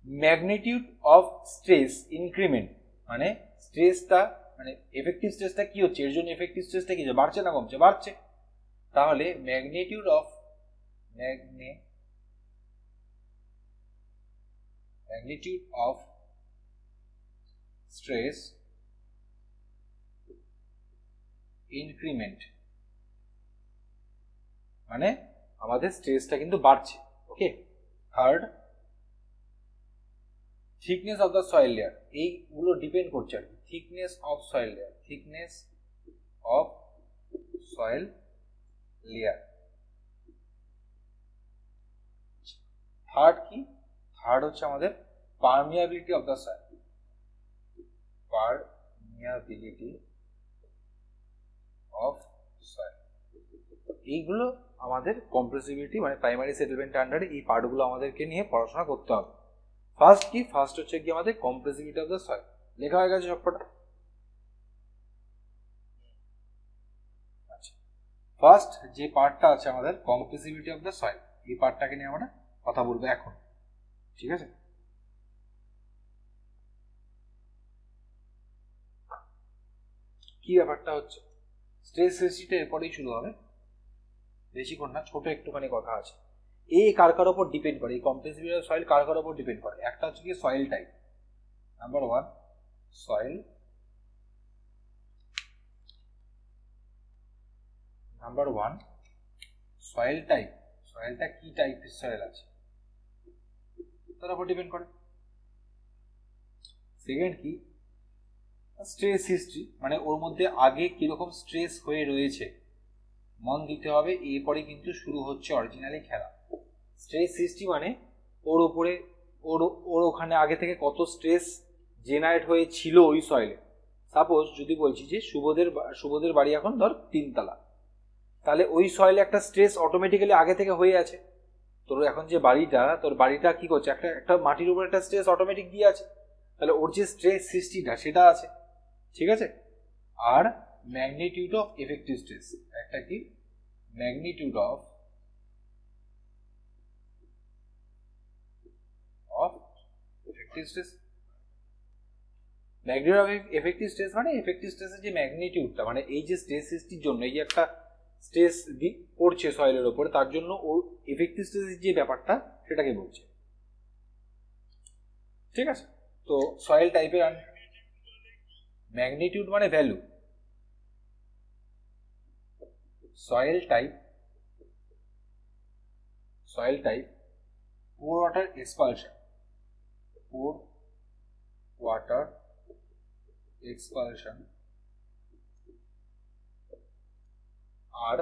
ম্যাগনিটিউড অফ স্ট্রেস ইনক্রিমেন্ট, মানে স্ট্রেসটা মানে এফেক্টিভ স্ট্রেসটা কি হচ্ছে, এর জন্য এফেক্টিভ স্ট্রেসটা কি বাড়ছে না কমছে? বাড়ছে। তাহলে ম্যাগনিটিউড অফ স্ট্রেস ইনক্রিমেন্ট মানে আমাদের স্ট্রেসটা কিন্তু বাড়ছে, okay. Third, thickness of the soil layer, এইগুলো ডিপেন্ড করছে আর কি, thickness of soil layer. Third কি, থার্ড হচ্ছে আমাদের পারমিয়াবিলিটি অফ দ্য সয়েল, এইগুলো আমাদের কম্প্রেসিবিলিটি মানে প্রাইমারি সেটেলমেন্ট আন্ডারে এই পার্টগুলো আমাদেরকে নিয়ে পড়াশোনা করতে হবে। ফার্স্ট হচ্ছে কি আমাদের কম্প্রেসিবিলিটি অফ দ্য সয়েল, লেখা হয়ে গেছে সবকটা। আচ্ছা, ফার্স্ট যে পার্টটা আছে আমাদের কম্প্রেসিবিলিটি অফ দ্য সয়েল, এই পার্টটাকে নিয়ে আমরা কথা বলবো এখন, ঠিক আছে? কি ব্যাপারটা হচ্ছে, স্ট্রেস রেসিস্টটা এরপরেই শুরু হবে, বেশিক্ষণ না, ছোট একটুখানি কথা আছে। এই কার উপর ডিপেন্ড করে, এই কম্প্রেসিবিলিটি অফ সয়েল কার উপর ডিপেন্ড করে? একটা হচ্ছে কি soil type, number one soil, soil type সয়েলটা কি টাইপের সয়েল আছে তার উপর ডিপেন্ড করে। সেকেন্ড কি, স্ট্রেস হিস্ট্রি, মানে ওর মধ্যে আগে কিরকম স্ট্রেস হয়ে রয়েছে মন দিতে হবে, এরপরে কিন্তু শুরু হচ্ছে অরিজিনালি খেলা। স্ট্রেস হিস্ট্রি মানে ওর উপরে ওর ওখানে আগে থেকে কত স্ট্রেস জেনারেট হয়েছিল ওই সয়েলে। সাপোজ যদি বলছি যে শুভদের বাড়ি এখন ধর 3 তলা, তাহলে ওই সয়েলে একটা স্ট্রেস অটোমেটিক্যালি আগে থেকে হয়ে আছে। তোর এখন যে তোর বাড়িটা কি করছে, একটা মাটির উপর একটা স্ট্রেস অটোমেটিক দিয়ে আছে, তাহলে ওর যে স্ট্রেস সিস্টেমটা সেটা আছে, ঠিক আছে। আর ম্যাগনিটিউড অফ এফেক্টিভ স্ট্রেস, একটা কি magnitude of effective stress. Magnitude of effective stress মানে এফেক্টিভ স্ট্রেসের যে ম্যাগনিটিউডটা, মানে এই যে স্ট্রেস সৃষ্টির জন্য এই যে একটা স্ট্রেস পড়ছে সয়েলের উপরে, তার জন্য ওর এফেক্টিভ স্ট্রেসের যে ব্যাপারটা সেটাকে বলছে, ঠিক আছে। তো সয়েল টাইপের ম্যাগনিটিউড মানে ভ্যালু, সয়েল টাইপ পোর ওয়াটার এক্সপালশন, পোর ওয়াটার এক্সপালশন আর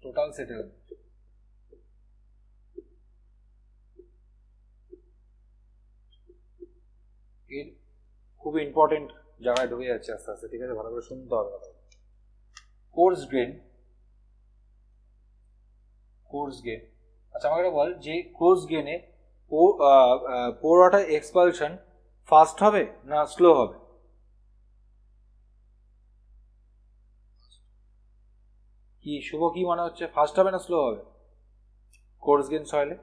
টোটাল সেটেলমেন্ট। এর খুব ইম্পর্টেন্ট জায়গায় ঢুকে যাচ্ছে আস্তে আস্তে, ঠিক আছে, ভালো করে শুনতে হবে কথা। কোর্স গ্রেন, আচ্ছা আমাকে বল যে কোর্স গ্রেনে পোর ওয়াটার এক্সপালশন ফাস্ট হবে না স্লো হবে? কি শুভ, কি মনে হচ্ছে, ফাস্ট হবে না স্লো হবে কোর্স গ্রেন সয়েলে?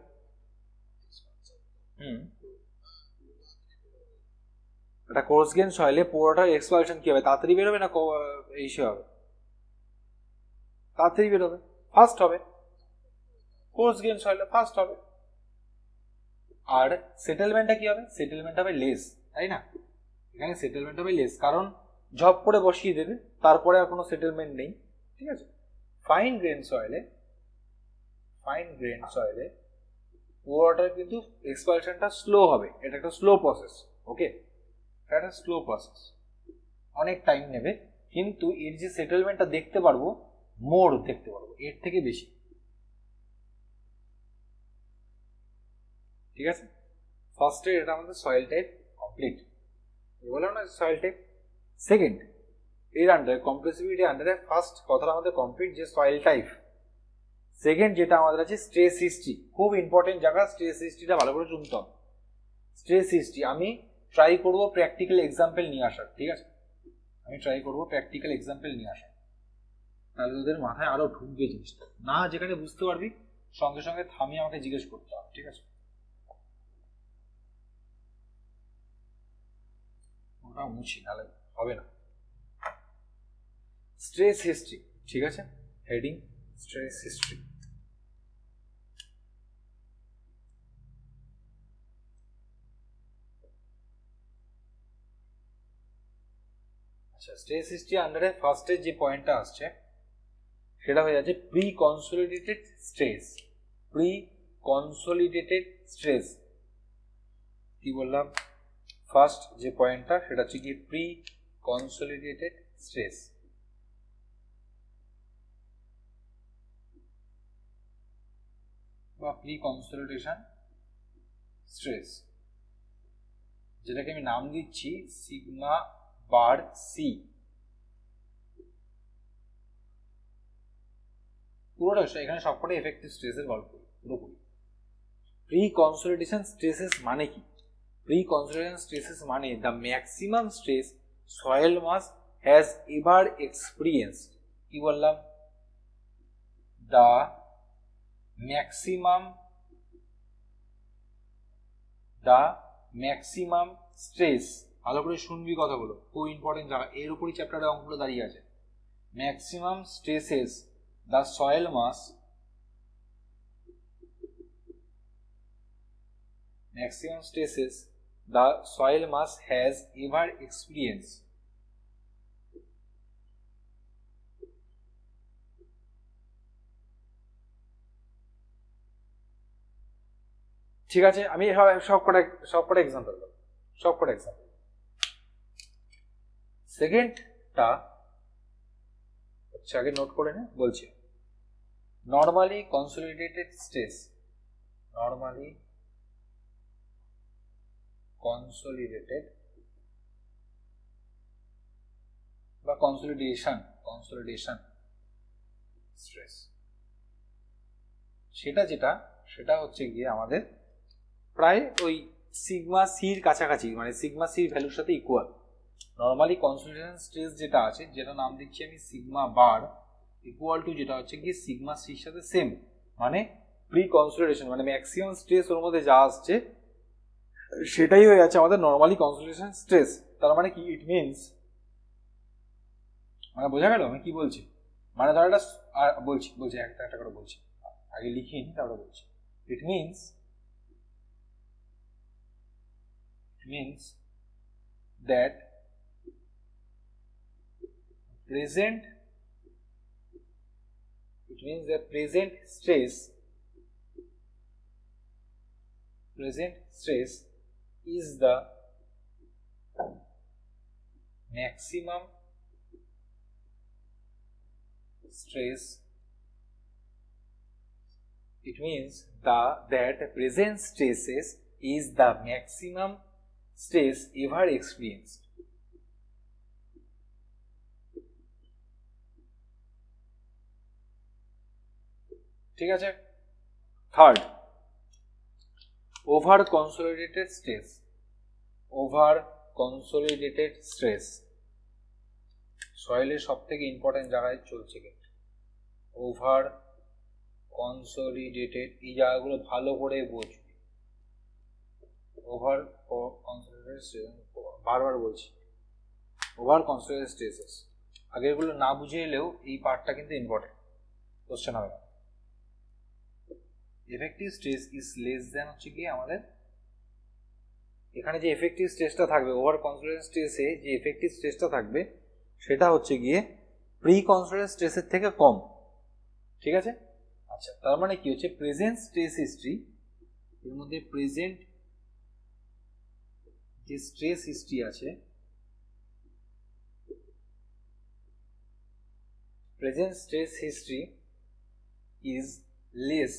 এটা কোর্স গ্রেন সয়েলে পোর ওয়াটার এক্সপালশন কি হবে, তাড়াতাড়ি বেরোবে না এইসে হবে? তাড়াতাড়ি বেরোবে, ফাস্ট হবে। কোর্স গ্রেন সয়েলে ফাস্ট হবে। আর সেটেলমেন্টটা কি হবে? সেটেলমেন্ট হবে লেস, তাই না? এখানে সেটেলমেন্ট হবে লেস, কারণ জব করে বসিয়ে দেবে, তারপরে আর কোনো সেটেলমেন্ট নেই, ঠিক আছে। ফাইন গ্রেন সয়েলে পোর ওয়াটার কিন্তু এক্সপালশনটা স্লো হবে, এটা একটা স্লো প্রসেস, ওকে, এটা একটা স্লো প্রসেস, অনেক টাইম নেবে, কিন্তু এর যে সেটেলমেন্টটা দেখতে পারবো, মোর দেখতে পারবো এর থেকে বেশি, ঠিক আছে। ফার্স্টে এটা আমাদের সয়েল টাইপ কমপ্লিট, বললাম না সয়েল টাইপ। সেকেন্ড, এর আন্ডারে কমপ্লেক্সিবিলিটি আন্ডারে ফার্স্ট কথাটা আমাদের কমপ্লিট যে সয়েল টাইপ। সেকেন্ড যেটা আমাদের আছে স্ট্রেস হিস্ট্রি, খুব ইম্পর্টেন্ট জায়গা, স্ট্রেস হিস্ট্রিটা ভালো করে শুনতে হবে। স্ট্রেস হিস্ট্রি আমি ট্রাই করবো প্র্যাকটিক্যাল এক্সাম্পল নিয়ে আসার, ঠিক আছে, তাহলে ওদের মাথায় আরো ঢুকবে জিনিসটা, না যেখানে বুঝতে পারবি সঙ্গে সঙ্গে থামিয়ে আমাকে জিজ্ঞেস করতে হবে, ঠিক আছে, ওটা মুছি নাহলে হবে না। স্ট্রেস হিস্ট্রি, ঠিক আছে, হেডিং স্ট্রেস হিস্ট্রি। আচ্ছা, স্ট্রেস হিস্ট্রি আন্ডারে ফার্স্টের যে পয়েন্টটা আসছে সেটা হয়ে যাচ্ছে প্রি কনসোলিডেটেড স্ট্রেস। কি বললাম? ফার্স্ট যে পয়েন্টটা সেটা হচ্ছে কি প্রি কনসোলিডেটেড স্ট্রেস। বা প্রি কনসোলিডেশন স্ট্রেস, যেটাকে আমি নাম দিচ্ছি সিগমা বার সি। পুরোটা এখানে সবকটাই এফেক্টিভ স্ট্রেসের গল্প পুরোপুরি। প্রি কনসোলিডেশন স্ট্রেসেস মানে কি? প্রি কনসোলিডেশন স্ট্রেসেস মানে the maximum stress soil mass has ever experienced. কি বললাম? দ্য ম্যাক্সিমাম স্ট্রেস, ভালো করে শুনবি কথাগুলো, খুব ইম্পর্টেন্ট জায়গা, এর উপরই চ্যাপ্টারের অঙ্কগুলো দাঁড়িয়ে আছে। Maximum stresses the soil mass has ever experienced. ঠিক আছে, আমি সব কটা এক্সাম্পল দেবো, সব কটা এক্সাম্পল। সেকেন্ডটা হচ্ছে, আগে নোট করে নে, বলছি normally consolidated stress, normally consolidated বা কনসলিডেশন স্ট্রেস, সেটা হচ্ছে গিয়ে আমাদের প্রায় ওই সিগমা সির কাছাকাছি, মানে সিগমা সির ভ্যালুর সাথে ইকুয়াল। নর্মালি কনসলিডেশন স্ট্রেস যেটা আছে, যেটা নাম দিচ্ছি আমি সিগমা বার, ইকুয়াল টু যেটা হচ্ছে গিয়ে সিগমা সির সাথে সেম, মানে প্রি কনসলিডেশন, মানে ম্যাক্সিমাম স্ট্রেস ওর মধ্যে যা আসছে সেটাই হয়ে যাচ্ছে আমাদের নর্মালি কনসলিডেশন স্ট্রেস। তার মানে কি, ইট মিনস, মানে বোঝা গেল আমি কি বলছি? মানে ধর একটা বলছি একটা করে বলছি, আগে লিখিনি তারপরে বলছি। It means that present stress is the maximum stress. It means that present stresses is the maximum stress ever experienced. ঠিক আছে। থার্ড, ওভার কনসলিডেটেড স্ট্রেস, সয়েলের সব থেকে ইম্পর্টেন্ট জায়গায় চলছে কিন্তু ওভার কনসলিডেটেড, এই জায়গাগুলো ভালো করে বুঝবি। ওভার কনসলিডেটেড, বারবার বলছি, ওভার কনসলিডেটেড স্ট্রেসেস, আগে এগুলো না বুঝে এলেও এই পার্টটা কিন্তু ইম্পর্টেন্ট, কোশ্চেন হবে। Effective stress is less than হচ্ছে কি আমাদের এখানে যে এফেক্টিভ স্ট্রেসটা থাকবে, ওভার কনসলিডেটেড স্ট্রেসে যে এফেক্টিভ স্ট্রেসটা থাকবে সেটা হচ্ছে গিয়ে প্রি কনসলিডেটেড স্ট্রেসের থেকে কম। ঠিক আছে। আচ্ছা, তার মানে কি হচ্ছে, প্রেজেন্ট স্ট্রেস হিস্ট্রি, এর মধ্যে প্রেজেন্ট যে স্ট্রেস হিস্ট্রি আছে, present stress history is less,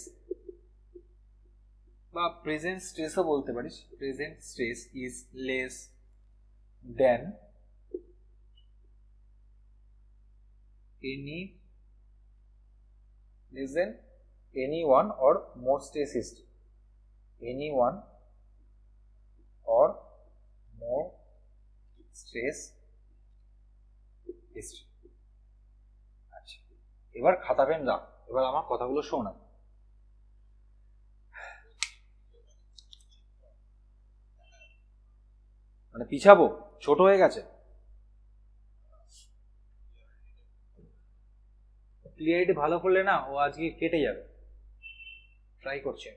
বা প্রেজেন্ট স্ট্রেসও বলতে পারিস, present stress is less than any one or more stress history, any one or more stress history। আচ্ছা, এবার খাতা পেন রাখ, এবার আমার কথাগুলো শোনা। মানে পিছাবো, ছোট হয়ে গেছে, ক্লিয়ারিটি ভালো করলে না ও আজকে কেটে যাবে, ট্রাই করছি।